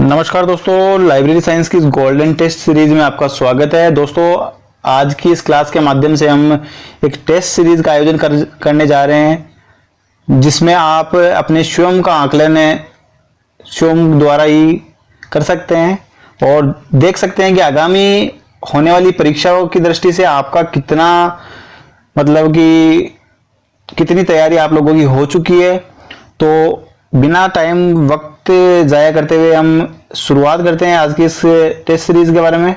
नमस्कार दोस्तों, library science की इस गोल्डन टेस्ट सीरीज में आपका स्वागत है। दोस्तों, आज की इस क्लास के माध्यम से हम एक टेस्ट सीरीज का आयोजन करने जा रहे हैं, जिसमें आप अपने स्वयं का आकलन स्वयं द्वारा ही कर सकते हैं और देख सकते हैं कि आगामी होने वाली परीक्षाओं की दृष्टि से आपका कितनी तैयारी आप लोगों की हो चुकी है। तो बिना टाइम वक्त जाया करते हुए हम शुरुआत करते हैं आज की इस टेस्ट सीरीज के बारे में।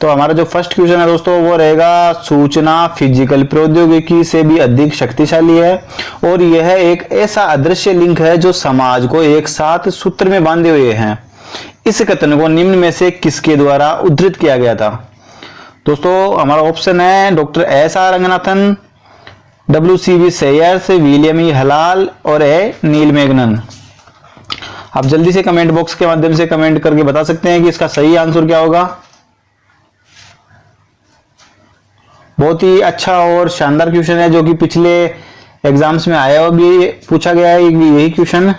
तो हमारा जो फर्स्ट क्वेश्चन है दोस्तों, वो रहेगा सूचना फिजिकल प्रौद्योगिकी से भी अधिक शक्तिशाली है और यह एक ऐसा अदृश्य लिंक है जो समाज को एक साथ सूत्र में बांधे हुए हैं। इस कथन को निम्न में से किसके द्वारा उद्धृत किया गया था? दोस्तों, हमारा ऑप्शन है doctor SR. Ranganathan, W.C.B. Shares, William ई. हलाल और नील मैगनन। आप जल्दी से कमेंट बॉक्स के माध्यम से कमेंट करके बता सकते हैं कि इसका सही आंसर क्या होगा। बहुत ही अच्छा और शानदार क्वेश्चन है जो कि पिछले एग्जाम्स में आया हुआ भी पूछा गया है यही क्वेश्चन।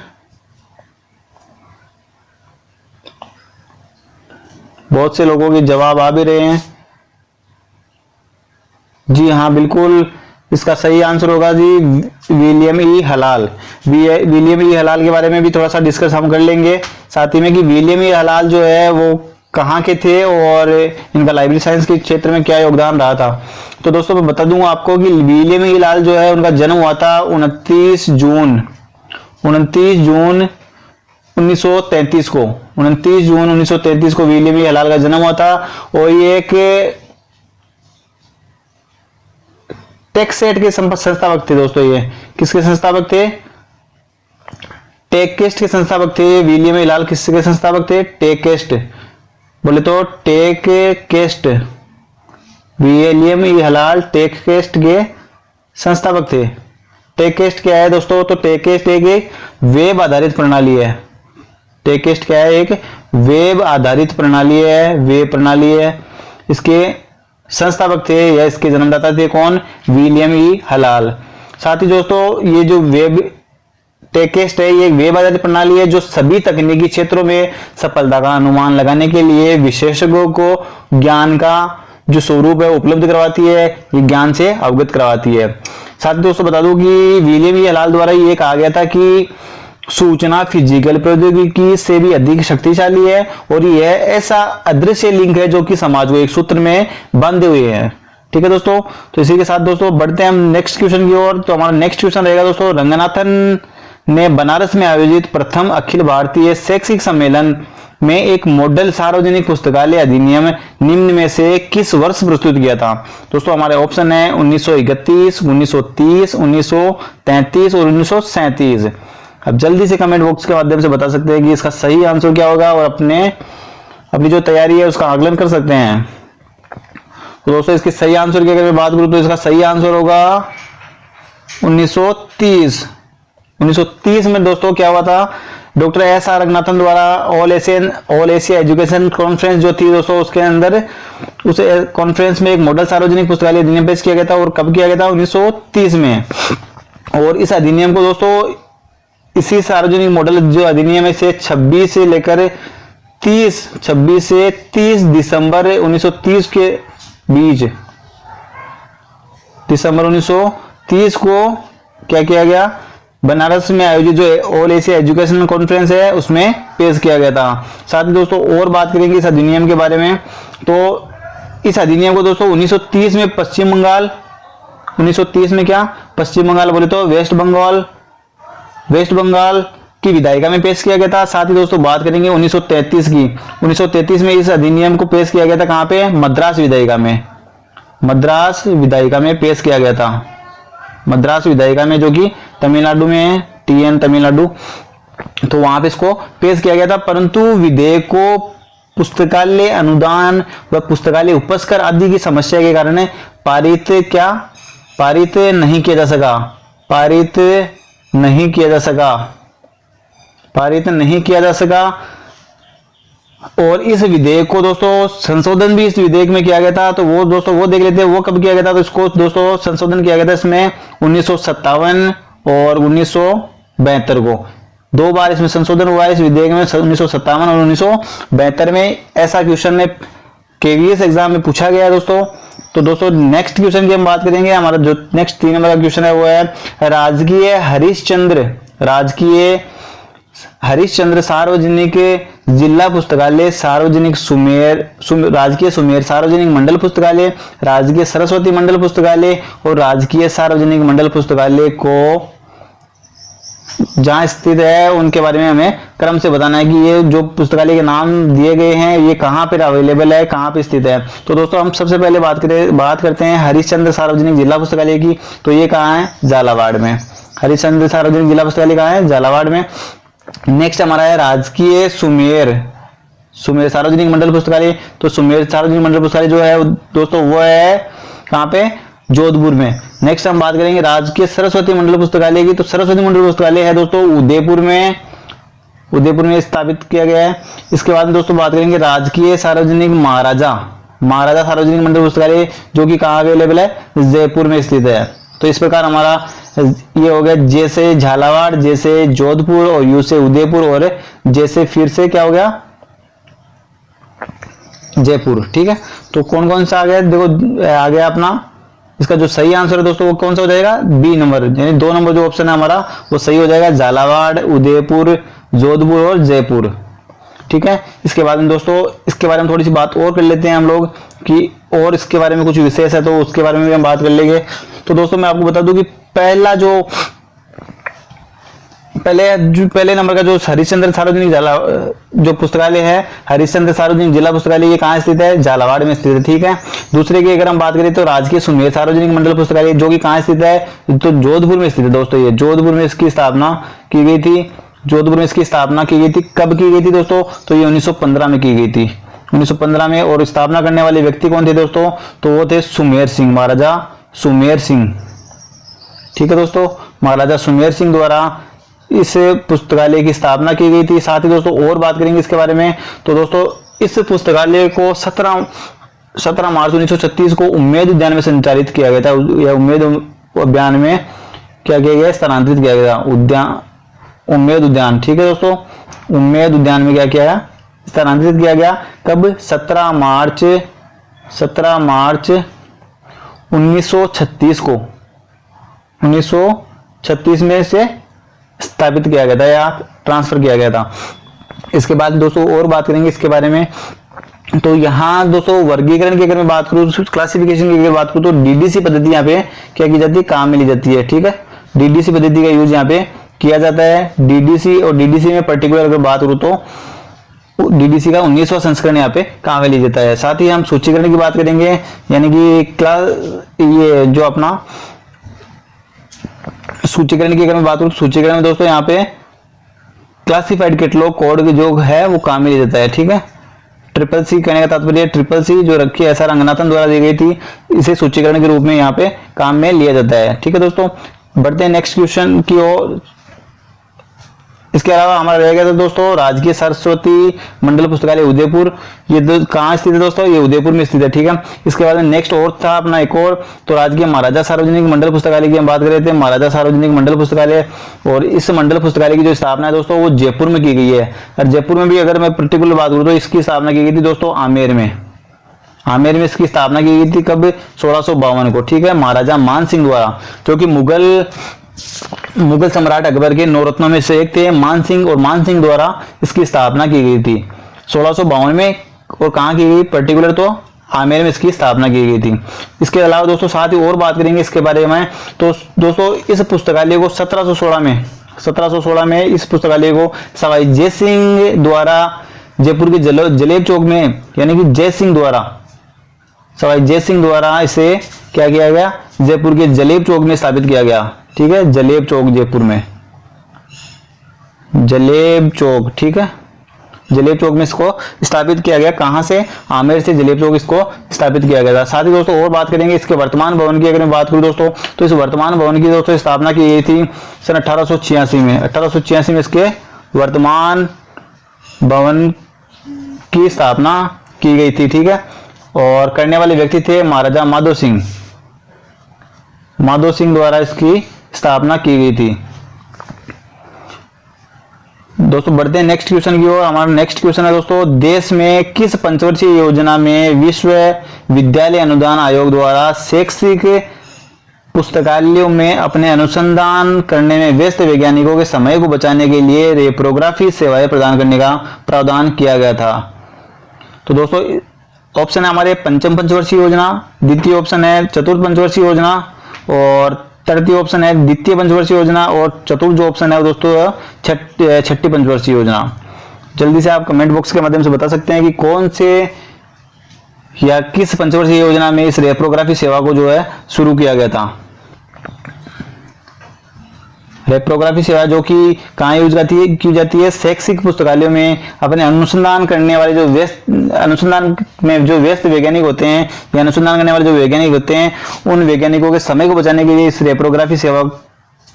बहुत से लोगों के जवाब आ भी रहे हैं। जी हाँ, बिल्कुल इसका सही आंसर होगा जी विलियम ई. हलाल। विलियम ई. हलाल के बारे में भी थोड़ा सा डिस्कस हम कर लेंगे साथ ही में कि विलियम ई. हलाल जो है वो कहाँ के थे और इनका लाइब्रेरी साइंस के क्षेत्र में क्या योगदान रहा था। तो दोस्तों, मैं बता दूंगा आपको कि विलियम ई. हलाल जो है उनका जन्म हुआ था 29 जून 1933 को। 29 जून 1933 को विलियम ई. हलाल का जन्म हुआ था और ये एक टेकसेट के संस्थापक थे। दोस्तों, ये किसके संस्थापक थे? टेककेस्ट के संस्थापक थे। विलियम ई. हलाल किसके संस्थापक थे? टेककेस्ट। बोले तो टेककेस्ट। विलियम ई. हलाल टेककेस्ट के संस्थापक थे। टेककेस्ट क्या है दोस्तों? तो टेककेस्ट एक वेब आधारित प्रणाली है। टेककेस्ट क्या है? एक वेब आधारित प्रणाली है, वेब प्रणाली है। इसके संस्थापक थे या इसके जन्मदाता थे कौन? विलियम ई. हलाल। साथ ही दोस्तों, ये जो वेब टेककेस्ट है, ये एक वेब आधारित प्रणाली है जो सभी तकनीकी क्षेत्रों में सफलता का अनुमान लगाने के लिए विशेषज्ञों को ज्ञान का जो स्वरूप है उपलब्ध करवाती है, ये ज्ञान से अवगत करवाती है। साथ ही दोस्तों बता दूं कि विलियम ई. हलाल द्वारा ये कहा गया था कि सूचना फिजिकल प्रौद्योगिकी से भी अधिक शक्तिशाली है और यह ऐसा अदृश्य लिंक है जो कि समाज को एक सूत्र में बांधे हुए हैं। ठीक है दोस्तों, तो इसी के साथ दोस्तों बढ़ते हैं हम नेक्स्ट क्वेश्चन की ओर। तो हमारा नेक्स्ट क्वेश्चन रहेगा दोस्तों, रंगनाथन ने बनारस में आयोजित प्रथम अखिल भारतीय शैक्षिक सम्मेलन में एक मॉडल सार्वजनिक पुस्तकालय अधिनियम निम्न में से किस वर्ष प्रस्तुत किया था? दोस्तों, हमारे ऑप्शन है 1931, 1930, 1933 और 1937। अब जल्दी से कमेंट बॉक्स के माध्यम से बता सकते हैं कि इसका सही आंसर क्या होगा और अपनी जो तैयारी है उसका आकलन कर सकते हैं। तो दोस्तों, इसके सही आंसर की अगर मैं बात करूं तो इसका सही आंसर होगा 1930। 1930 में दोस्तों क्या हुआ था? Doctor SR. रंगनाथन द्वारा ऑल एशिया एजुकेशन कॉन्फ्रेंस जो थी दोस्तों, उसके अंदर उस कॉन्फ्रेंस में एक मॉडल सार्वजनिक पुस्तकालय अधिनियम पेश किया गया था। और कब किया गया था? 1930 में। और इस अधिनियम को दोस्तों, इसी सार्वजनिक मॉडल जो अधिनियम है से 26 से 30 दिसंबर 1930 के बीच, दिसंबर 1930 को क्या किया गया? बनारस में आयोजित जो ऑल एशिया एजुकेशन कॉन्फ्रेंस है उसमें पेश किया गया था। साथ ही दोस्तों और बात करेंगे इस अधिनियम के बारे में। तो इस अधिनियम को दोस्तों 1930 में पश्चिम बंगाल, 1930 में क्या? पश्चिम बंगाल बोले तो वेस्ट बंगाल की विधायिका में पेश किया गया था। साथ ही दोस्तों बात करेंगे 1933 की। 1933 में इस अधिनियम को पेश किया गया था कहां पे? मद्रास विधायिका में। मद्रास विधायिका में पेश किया गया था। मद्रास विधायिका में जो कि तमिलनाडु में है, TN तमिलनाडु। तो वहां पे इसको पेश किया गया था, परंतु विधेयक को पुस्तकालय अनुदान व पुस्तकालय उपस्कर आदि की समस्या के कारण पारित नहीं किया जा सका। और इस विधेयक को दोस्तों संशोधन भी इस विधेयक में किया गया था। तो वो दोस्तों वो देख लेते हैं वो कब किया गया था। तो इसको दोस्तों संशोधन किया गया था इसमें 1957 और 1972 को। 2 बार इसमें संशोधन हुआ है इस विधेयक में, 1957 और 1972 में। ऐसा क्वेश्चन ने केवीएस एग्जाम में पूछा गया है दोस्तों। तो दोस्तों नेक्स्ट क्वेश्चन की हम बात करेंगे। हमारा जो नेक्स्ट 3 नंबर का क्वेश्चन है वो है राजकीय हरिश्चंद्र सार्वजनिक जिला पुस्तकालय, राजकीय सुमेर सार्वजनिक मंडल पुस्तकालय, राजकीय सरस्वती मंडल पुस्तकालय और राजकीय सार्वजनिक मंडल पुस्तकालय को जहां स्थित है उनके बारे में हमें क्रम से बताना है कि ये जो पुस्तकालय के नाम दिए गए हैं ये कहाँ पर अवेलेबल है, कहाँ पे स्थित है। तो दोस्तों हम सबसे पहले बात करते हैं हरिश्चंद्र सार्वजनिक जिला पुस्तकालय की। तो ये कहाँ है? झालावाड़ में। हरिश्चंद्र सार्वजनिक जिला पुस्तकालय कहाँ है? झालावाड़ में। नेक्स्ट हमारा है राजकीय सुमेर सार्वजनिक मंडल पुस्तकालय। तो सुमेर सार्वजनिक मंडल पुस्तकालय जो है दोस्तों वो है कहाँ पे? जोधपुर में। नेक्स्ट हम बात करेंगे राजकीय सरस्वती मंडल पुस्तकालय की। तो सरस्वती मंडल पुस्तकालय है दोस्तों उदयपुर में स्थापित किया गया है। इसके बाद में दोस्तों बात करेंगे राजकीय सार्वजनिक महाराजा सार्वजनिक मंडल पुस्तकालय जो कि कहाँ अवेलेबल है? जयपुर में स्थित है। तो इस प्रकार हमारा ये हो गया जैसे झालावाड़, जैसे जोधपुर और यू से उदयपुर और जैसे फिर से क्या हो गया? जयपुर। ठीक है, तो कौन कौन सा आ गया? देखो आ गया अपना, इसका जो सही आंसर है दोस्तों वो कौन सा हो जाएगा? बी नंबर, यानी 2 नंबर जो ऑप्शन है हमारा वो सही हो जाएगा। झालावाड़, उदयपुर, जोधपुर और जयपुर। ठीक है, इसके बाद में दोस्तों इसके बारे में थोड़ी सी बात और कर लेते हैं हम लोग कि और इसके बारे में कुछ विशेष है तो उसके बारे में भी हम बात कर लेंगे। तो दोस्तों मैं आपको बता दूं कि पहले नंबर का जो हरिश्चंद्र सार्वजनिक जो पुस्तकालय है, हरिश्चंद्र सार्वजनिक जिला पुस्तकालय, ये कहाँ स्थित है? झालावाड़ में स्थित है। ठीक है, दूसरे की अगर हम बात करें तो राजकीय सुमेर सार्वजनिक मंडल पुस्तकालय जो कि कहाँ स्थित है? तो जोधपुर में स्थित है दोस्तों। ये जोधपुर में इसकी स्थापना की गई थी। कब की गई थी दोस्तों? तो ये 1915 में की गई थी, 1915 में। और स्थापना करने वाले व्यक्ति कौन थे दोस्तों? तो वो थे सुमेर सिंह, महाराजा सुमेर सिंह। ठीक है दोस्तों, महाराजा सुमेर सिंह द्वारा इस पुस्तकालय की स्थापना की गई थी। साथ ही दोस्तों और बात करेंगे इसके बारे में। तो दोस्तों इस पुस्तकालय को 17 मार्च 1936 को उम्मेद उद्यान में संचालित किया गया था। यह उम्मेद उद्यान में क्या किया गया? स्थानांतरित किया गया उम्मेद उद्यान। ठीक है दोस्तों, उम्मेद उद्यान में क्या किया गया? स्थानांतरित किया गया। कब? 17 मार्च 1936 को, 1936 में से स्थापित किया गया था या ट्रांसफर किया गया था। इसके बाद दोस्तों और बात करेंगे इसके बारे में। तो यहाँ दोस्तों वर्गीकरण की अगर मैं बात करूँ, क्लासिफिकेशन की अगर बात करूँ तो डीडीसी पद्धति यहाँ पे क्या की जाती है? काम में ली जाती है। ठीक है, डीडीसी पद्धति का यूज यहाँ पे किया जाता है। डीडीसी और डीडीसी में पर्टिकुलर अगर बात करूँ तो डीडीसी का 19वां संस्करण यहाँ पे काम में लिया जाता है। साथ ही हम सूचीकरण की बात करेंगे, यानी कि ये जो अपना सूचीकरण की अगर मैं बात करूँ, सूचीकरण में दोस्तों यहाँ पे क्लासिफाइड कैटलॉग कोड जो है वो काम में लिया जाता है। ठीक है, CCC कहने का तात्पर्य CCC जो रखी है SR रंगनाथन द्वारा दी गई थी, इसे सूचीकरण के रूप में यहाँ पे काम में लिया जाता है। ठीक है दोस्तों, बढ़ते हैं नेक्स्ट क्वेश्चन की ओर। इसके अलावा हमारा रह गया था दोस्तों राजकीय सरस्वती मंडल पुस्तकालय उदयपुर। ये कहाँ स्थित है दोस्तों? ये उदयपुर में स्थित है। ठीक है, इसके बाद नेक्स्ट और था अपना एक और, तो राजकीय महाराजा सार्वजनिक मंडल पुस्तकालय की हम बात कर रहे थे। महाराजा सार्वजनिक मंडल पुस्तकालय, और इस मंडल पुस्तकालय की जो स्थापना है दोस्तों वो जयपुर में की गई है। और जयपुर में भी अगर मैं पर्टिकुलर बात करूँ तो इसकी स्थापना की गई थी दोस्तों आमेर में इसकी स्थापना की गई थी। कब? 1652 को। ठीक है, महाराजा मान सिंह द्वारा, जो कि मुगल सम्राट अकबर के 9 रत्नों में से एक थे मान सिंह द्वारा इसकी स्थापना की गई थी 1652 में। और कहाँ की गई? पर्टिकुलर तो आमेर में इसकी स्थापना की गई थी। इसके अलावा दोस्तों साथ ही और बात करेंगे इसके बारे में। तो दोस्तों इस पुस्तकालय को 1716 में इस पुस्तकालय को सवाई जय सिंह द्वारा जयपुर के जलेब चौक में, यानी कि सवाई जय सिंह द्वारा इसे क्या किया गया? जयपुर के जलेब चौक में स्थापित किया गया। ठीक है, जलेब चौक, जयपुर में जलेब चौक। ठीक है, जलेब चौक में इसको स्थापित किया गया। कहां से? आमेर से जलेब चौक इसको स्थापित किया गया था। साथ ही दोस्तों और बात करेंगे इसके वर्तमान भवन की अगर मैं बात करूं दोस्तों, तो इस वर्तमान भवन की दोस्तों स्थापना की गई थी सन 1886 में। 1886 में इसके वर्तमान भवन की स्थापना की गई थी। ठीक है, और करने वाले व्यक्ति थे महाराजा माधो सिंह द्वारा इसकी स्थापना की गई थी। दोस्तों बढ़ते हैं नेक्स्ट क्वेश्चन की ओर। हमारा नेक्स्ट क्वेश्चन है दोस्तों, देश में किस पंचवर्षीय योजना में विश्वविद्यालय अनुदान आयोग द्वारा शैक्षिक पुस्तकालयों में अपने अनुसंधान करने में व्यस्त वैज्ञानिकों के समय को बचाने के लिए रेप्रोग्राफी सेवाएं प्रदान करने का प्रावधान किया गया था? तो दोस्तों ऑप्शन है हमारे पंचम पंचवर्षीय योजना, द्वितीय ऑप्शन है चतुर्थ पंचवर्षीय योजना, और तृतीय ऑप्शन है द्वितीय पंचवर्षीय योजना, और चतुर्थ जो ऑप्शन है दोस्तों छठी पंचवर्षीय योजना। जल्दी से आप कमेंट बॉक्स के माध्यम से बता सकते हैं कि कौन से या किस पंचवर्षीय योजना में इस रेप्रोग्राफी सेवा को जो है शुरू किया गया था। रेप्रोग्राफी सेवा जो कि कहाँ यूज की जाती है? शैक्षिक पुस्तकालयों में अपने अनुसंधान करने वाले जो व्यस्त वैज्ञानिक होते हैं या अनुसंधान करने वाले जो वैज्ञानिक होते हैं, उन वैज्ञानिकों के समय को बचाने के लिए इस रेप्रोग्राफी सेवा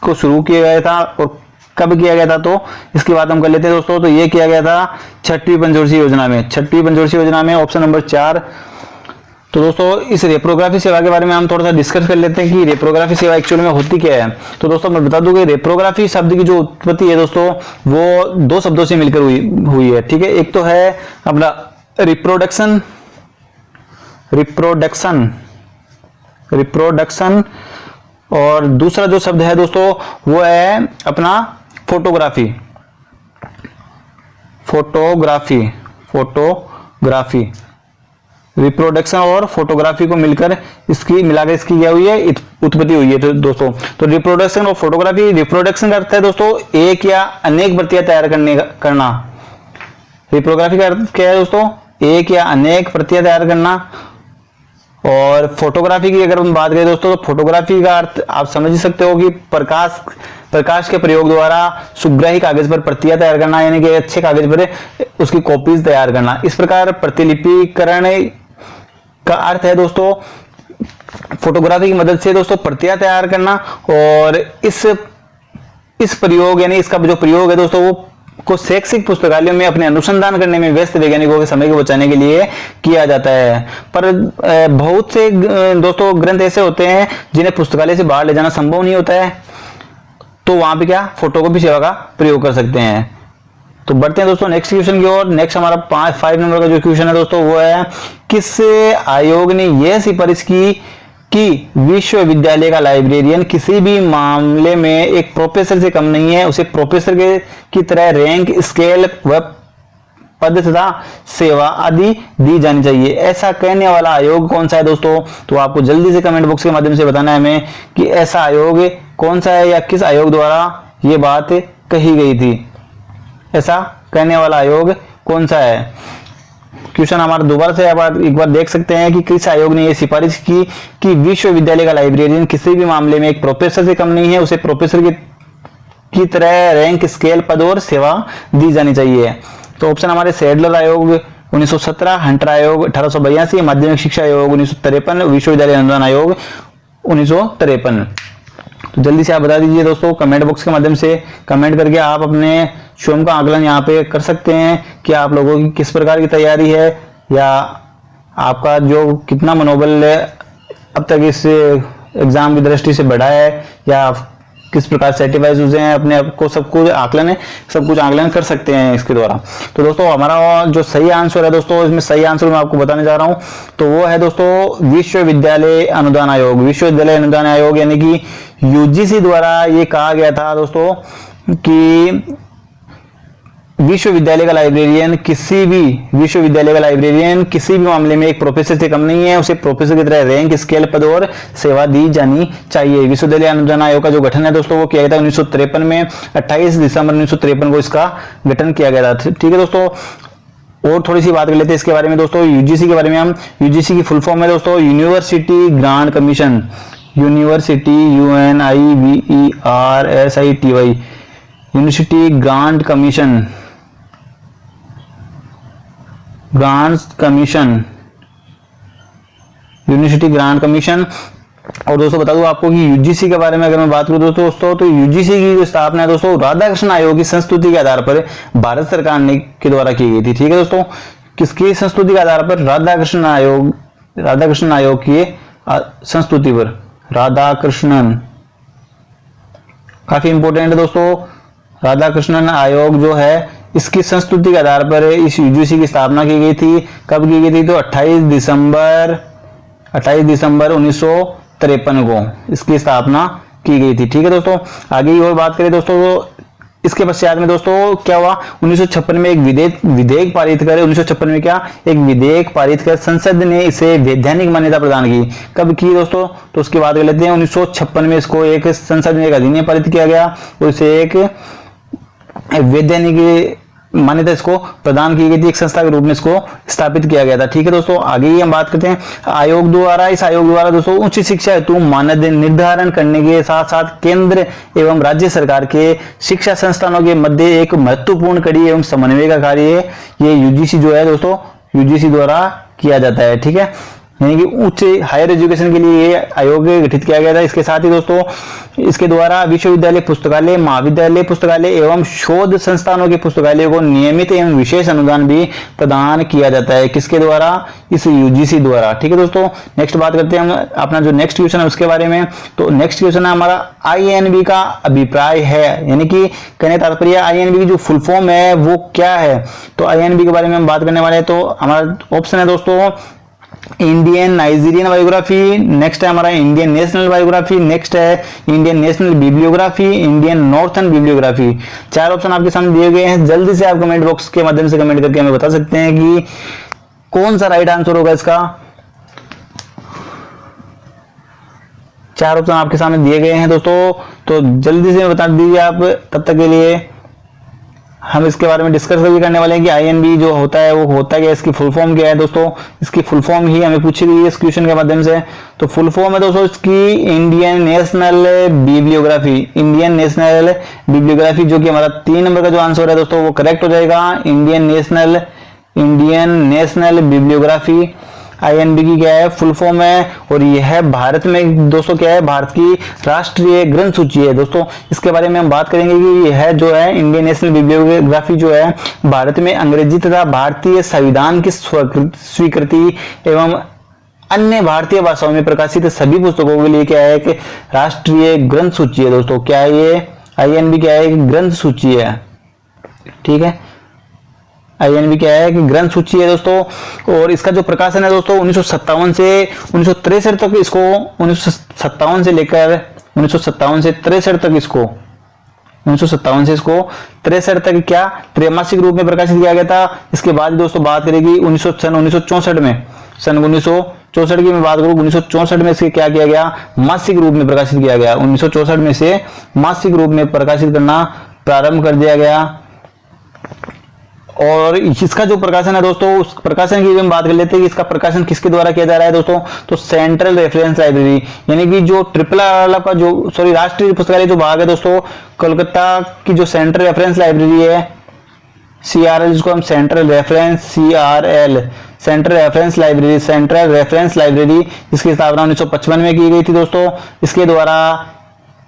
को शुरू किया गया था। और कब किया गया था तो इसकी बात हम कर लेते हैं दोस्तों। तो ये किया गया था छठवीं पंचवर्षीय योजना में, छठवीं पंचवर्षीय योजना में, ऑप्शन नंबर 4। तो दोस्तों इस रेप्रोग्राफी सेवा के बारे में हम थोड़ा सा डिस्कस कर लेते हैं कि रेप्रोग्राफी सेवा एक्चुअल में होती क्या है। तो दोस्तों मैं बता दूं कि रेप्रोग्राफी शब्द की जो उत्पत्ति है दोस्तों वो दो शब्दों से मिलकर हुई है, ठीक है। एक तो है अपना रिप्रोडक्शन, और दूसरा जो शब्द है दोस्तों वो है अपना फोटोग्राफी। रिप्रोडक्शन और फोटोग्राफी को मिलाकर इसकी क्या हुई है? उत्पत्ति हुई है। तो दोस्तों तो रिप्रोडक्शन और फोटोग्राफी, रिप्रोडक्शन का अर्थ है दोस्तों एक या अनेक प्रतियां तैयार करना। रिप्रोग्राफी का अर्थ क्या है दोस्तों? एक या अनेक प्रतियां तैयार करना। और फोटोग्राफी की अगर हम बात करें दोस्तों, तो फोटोग्राफी का अर्थ आप समझ ही सकते हो कि प्रकाश के प्रयोग द्वारा सुग्राही कागज पर प्रतियां तैयार करना, यानी कि अच्छे कागज पर उसकी कॉपीज तैयार करना। इस प्रकार प्रतिलिपिकरण का अर्थ है दोस्तों फोटोग्राफी की मदद से दोस्तों प्रतियां तैयार करना। और इस प्रयोग यानी इसका जो प्रयोग है दोस्तों वो को शैक्षिक पुस्तकालयों में अपने अनुसंधान करने में व्यस्त वैज्ञानिकों के समय को बचाने के लिए किया जाता है। पर बहुत से दोस्तों ग्रंथ ऐसे होते हैं जिन्हें पुस्तकालय से बाहर ले जाना संभव नहीं होता है, तो वहां पे क्या फोटोकॉपी सेवा का प्रयोग कर सकते हैं। तो बढ़ते हैं दोस्तों नेक्स्ट क्वेश्चन की ओर। नेक्स्ट हमारा 5 नंबर का जो क्वेश्चन है दोस्तों वो है, किस आयोग ने यह सिफारिश की कि विश्वविद्यालय का लाइब्रेरियन किसी भी मामले में एक प्रोफेसर से कम नहीं है, उसे प्रोफेसर की तरह रैंक, स्केल व पद तथा सेवा आदि दी जानी चाहिए। ऐसा कहने वाला आयोग कौन सा है दोस्तों? तो आपको जल्दी से कमेंट बॉक्स के माध्यम से बताना है हमें कि ऐसा आयोग कौन सा है या किस आयोग द्वारा ये बात कही गई थी। ऐसा कहने वाला आयोग कौन सा है? क्वेश्चन हमारा दोबारा से एक बार देख सकते हैं कि किस आयोग ने यह सिफारिश की कि विश्वविद्यालय का लाइब्रेरियन किसी भी मामले में एक प्रोफेसर से कम नहीं है, उसे प्रोफेसर की तरह रैंक, स्केल, पद और सेवा दी जानी चाहिए। तो ऑप्शन हमारे सैडलर आयोग 1917, हंटर आयोग 1882, माध्यमिक शिक्षा आयोग 1953, विश्वविद्यालय अनुदान आयोग 1953। तो जल्दी से आप बता दीजिए दोस्तों कमेंट बॉक्स के माध्यम से। कमेंट करके आप अपने स्वयं का आकलन यहाँ पे कर सकते हैं कि आप लोगों की किस प्रकार की तैयारी है या आपका जो कितना मनोबल अब तक इस एग्जाम की दृष्टि से बढ़ा है या किस प्रकार सेटिस्फाइज हुए हैं अपने आप को। सब कुछ आकलन कर सकते हैं इसके द्वारा। तो दोस्तों हमारा जो सही आंसर है दोस्तों, इसमें सही आंसर मैं आपको बताने जा रहा हूं, तो वो है दोस्तों विश्वविद्यालय अनुदान आयोग। विश्वविद्यालय अनुदान आयोग यानी कि यूजीसी द्वारा ये कहा गया था दोस्तों कि विश्वविद्यालय का लाइब्रेरियन किसी भी मामले में एक प्रोफेसर से कम नहीं है, उसे प्रोफेसर की तरह रैंक, स्केल, पद और सेवा दी जानी चाहिए। विश्वविद्यालय अनुदान आयोग का जो गठन है दोस्तों वो किया गया था 1953 में, 28 दिसंबर 1953 को इसका गठन किया गया था। ठीक है दोस्तों, और थोड़ी सी बात कर लेते हैं इसके बारे में दोस्तों। यूजीसी के बारे में हम, यूजीसी की फुल फॉर्म है दोस्तों university grant commission. University UNIVERSITY, university grant commission, university grant commission. और दोस्तों बता दूं आपको कि यूजीसी के बारे में अगर मैं बात करूं दोस्तों, तो यूजीसी की जो स्थापना है दोस्तों राधाकृष्ण आयोग की संस्तुति के आधार पर भारत सरकार के द्वारा की गई थी। ठीक है दोस्तों, किसकी संस्तुति के आधार पर? राधाकृष्ण आयोग की संस्तुति पर। राधाकृष्णन काफी इंपॉर्टेंट है दोस्तों, राधाकृष्णन आयोग जो है इसकी संस्तुति के आधार पर इस यूजीसी की स्थापना की गई थी। कब की गई थी? तो 28 दिसंबर 1953 को इसकी स्थापना की गई थी। ठीक है दोस्तों, आगे की और बात करें दोस्तों, तो इसके पश्चात में दोस्तों क्या हुआ? 1956 में एक विधेयक पारित कर 1956 में क्या एक विधेयक पारित कर संसद ने इसे वैधानिक मान्यता प्रदान की। कब की दोस्तों? तो उसकी बात कर लेते हैं। 1956 में इसको एक संसद में एक अधिनियम पारित किया गया और इसे एक वैधानिक मान्यता इसको प्रदान की गई थी, एक संस्था के रूप में इसको स्थापित किया गया था। ठीक है दोस्तों, आगे ही हम बात करते हैं आयोग द्वारा। इस आयोग द्वारा दोस्तों उच्च शिक्षा हेतु मानदंड निर्धारण करने के साथ साथ केंद्र एवं राज्य सरकार के शिक्षा संस्थानों के मध्य एक महत्वपूर्ण कड़ी एवं समन्वय का कार्य ये यूजीसी जो है दोस्तों यूजीसी द्वारा किया जाता है। ठीक है, यानी कि उच्च हायर एजुकेशन के लिए ये आयोग गठित किया गया था। इसके साथ ही दोस्तों इसके द्वारा विश्वविद्यालय पुस्तकालय, महाविद्यालय पुस्तकालय एवं शोध संस्थानों के पुस्तकालय को नियमित एवं विशेष अनुदान भी प्रदान किया जाता है। किसके द्वारा? इस यूजीसी द्वारा। ठीक है दोस्तों, नेक्स्ट बात करते हैं हम अपना जो नेक्स्ट क्वेश्चन है उसके बारे में। तो नेक्स्ट क्वेश्चन है हमारा आईएनबी का अभिप्राय है, यानी कि कहने तात्पर्य आईएनबी की जो फुल फॉर्म है वो क्या है। तो आईएनबी के बारे में हम बात करने वाले हैं। तो हमारा ऑप्शन है दोस्तों इंडियन नाइजीरियन बायोग्राफी, नेक्स्ट है हमारा इंडियन नेशनल बायोग्राफी, नेक्स्ट है Indian national bibliography, Indian northern bibliography. चार ऑप्शन आपके सामने दिए गए हैं। जल्दी से आप कमेंट बॉक्स के माध्यम से कमेंट करके हमें बता सकते हैं कि कौन सा राइट आंसर होगा इसका। चार ऑप्शन आपके सामने दिए गए हैं दोस्तों, तो जल्दी से बता दीजिए आप। तब तक के लिए हम इसके बारे में डिस्कस भी करने वाले हैं कि आईएनबी जो होता है वो होता क्या है, इसकी फुल फॉर्म क्या है दोस्तों। इसकी फुल फॉर्म ही हमें पूछी गई है इस क्वेश्चन के माध्यम से। तो फुल फॉर्म है दोस्तों इसकी Indian national bibliography, Indian national bibliography, जो कि हमारा 3 नंबर का जो आंसर है दोस्तों वो करेक्ट हो जाएगा। इंडियन नेशनल बिब्लियोग्राफी आईएनबी की क्या है फुल फॉर्म है, और यह है भारत में दोस्तों क्या है भारत की राष्ट्रीय ग्रंथ सूची है दोस्तों। इसके बारे में हम बात करेंगे कि यह जो है इंडियन नेशनल बिब्लियोग्राफी जो है भारत में अंग्रेजी तथा भारतीय संविधान की स्वीकृति एवं अन्य भारतीय भाषाओं में प्रकाशित सभी पुस्तकों के लिए क्या है कि राष्ट्रीय ग्रंथ सूची है दोस्तों। क्या है ये? आईएनबी क्या है? ग्रंथ सूची है। ठीक है, आईएनबी क्या है कि ग्रंथ सूची है दोस्तों। और इसका जो प्रकाशन है दोस्तों 1957 से 1963 तक इसको 1957 से लेकर 1957 से 63 तक इसको 1957 से इसको 63 तक क्या त्रैमासिक रूप में प्रकाशित किया गया था। इसके बाद दोस्तों बात करेगी 1964 में, सन 1964 की मैं बात करूं 1964 में इसे क्या किया गया मासिक रूप में प्रकाशित किया गया। 1964 में से मासिक रूप में प्रकाशित करना प्रारंभ कर दिया गया। और इसका जो प्रकाशन है दोस्तों उस प्रकाशन की हम बात कर लेते हैं कि इसका प्रकाशन किसके द्वारा किया जा रहा है दोस्तों। तो सेंट्रल रेफरेंस लाइब्रेरी, यानी कि जो RRR का जो राष्ट्रीय पुस्तकालय जो भाग है दोस्तों कोलकाता की जो सेंट्रल रेफरेंस लाइब्रेरी है CRL, जिसको हम central reference central reference library इसकी स्थापना 1955 में की गई थी दोस्तों। इसके द्वारा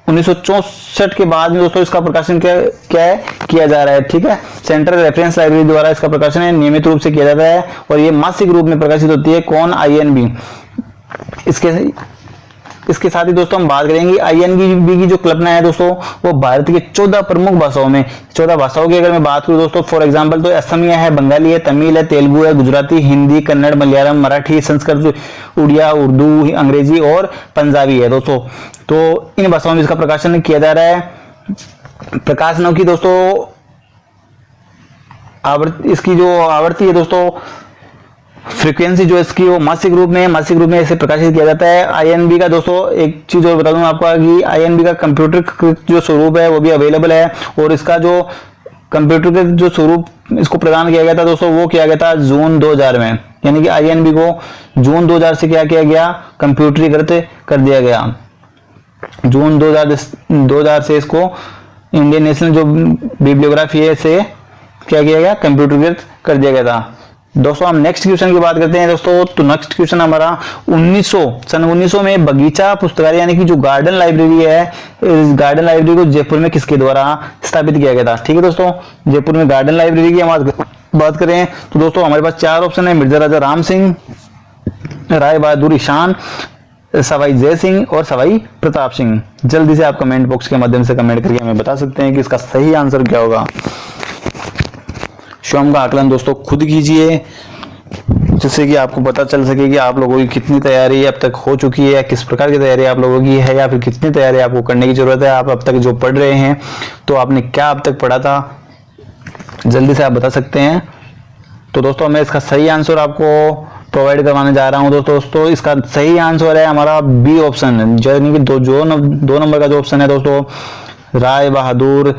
1964 के बाद में दोस्तों इसका प्रकाशन क्या है किया जा रहा है। ठीक है, सेंट्रल रेफरेंस लाइब्रेरी द्वारा इसका प्रकाशन है नियमित रूप से किया जाता है और ये मासिक रूप में प्रकाशित होती है। कौन? आईएनबी। इसके साथ ही दोस्तों हम बात करेंगे आईएनबी की जो कल्पना है दोस्तों वो भारत के 14 प्रमुख भाषाओं में 14 भाषाओं की अगर मैं बात करूं दोस्तों, फॉर एग्जांपल तो असमिया है, बंगाली है, तमिल है, तेलुगु है, गुजराती, हिंदी, कन्नड़, मलयालम, मराठी, संस्कृत, उड़िया, उर्दू, अंग्रेजी और पंजाबी है दोस्तों। तो इन भाषाओं में इसका प्रकाशन किया जा रहा है। प्रकाशनों की दोस्तों इसकी जो आवृत्ति है दोस्तों फ्रीक्वेंसी जो इसकी वो मासिक रूप में इसे प्रकाशित किया जाता है। आईएनबी का दोस्तों एक चीज और बता दूं आपको कि आईएनबी का कंप्यूटर जो स्वरूप है वो भी अवेलेबल है और इसका जो कंप्यूटर का जो स्वरूप इसको प्रदान किया गया था दोस्तों वो किया गया था जून 2000 में, यानी कि आईएनबी को जून 2000 से क्या किया गया कंप्यूटरीकृत कर दिया गया। जून 2000 से इसको इंडियन नेशनल जो बिब्लियोग्राफी है इसे क्या किया गया कंप्यूटरीकृत कर दिया गया था। दोस्तों हम नेक्स्ट क्वेश्चन की बात करते हैं दोस्तों। तो नेक्स्ट क्वेश्चन हमारा सन 1900 में बगीचा पुस्तकालय यानी कि जो गार्डन लाइब्रेरी है, इस गार्डन लाइब्रेरी को जयपुर में किसके द्वारा स्थापित किया गया था। ठीक है दोस्तों, जयपुर में गार्डन लाइब्रेरी की हम बात करें तो दोस्तों हमारे पास 4 ऑप्शन है। मिर्जा राजा राम सिंह, राय बहादुर ईशान, सवाई जय सिंह और सवाई प्रताप सिंह। जल्दी से आप कमेंट बॉक्स के माध्यम से कमेंट करके हमें बता सकते हैं कि इसका सही आंसर क्या होगा। स्वयं का आकलन दोस्तों खुद कीजिए, जिससे कि आपको पता चल सके कि आप लोगों की कितनी तैयारी अब तक हो चुकी है, या किस प्रकार की तैयारी आप लोगों की है, या फिर कितनी तैयारी आपको करने की जरूरत है। आप अब तक जो पढ़ रहे हैं तो आपने क्या अब तक पढ़ा था, जल्दी से आप बता सकते हैं। तो दोस्तों मैं इसका सही आंसर आपको प्रोवाइड करवाने जा रहा हूं। दोस्तों इसका सही आंसर है हमारा बी ऑप्शन, यानी कि दो नंबर का जो ऑप्शन है दोस्तों, राय बहादुर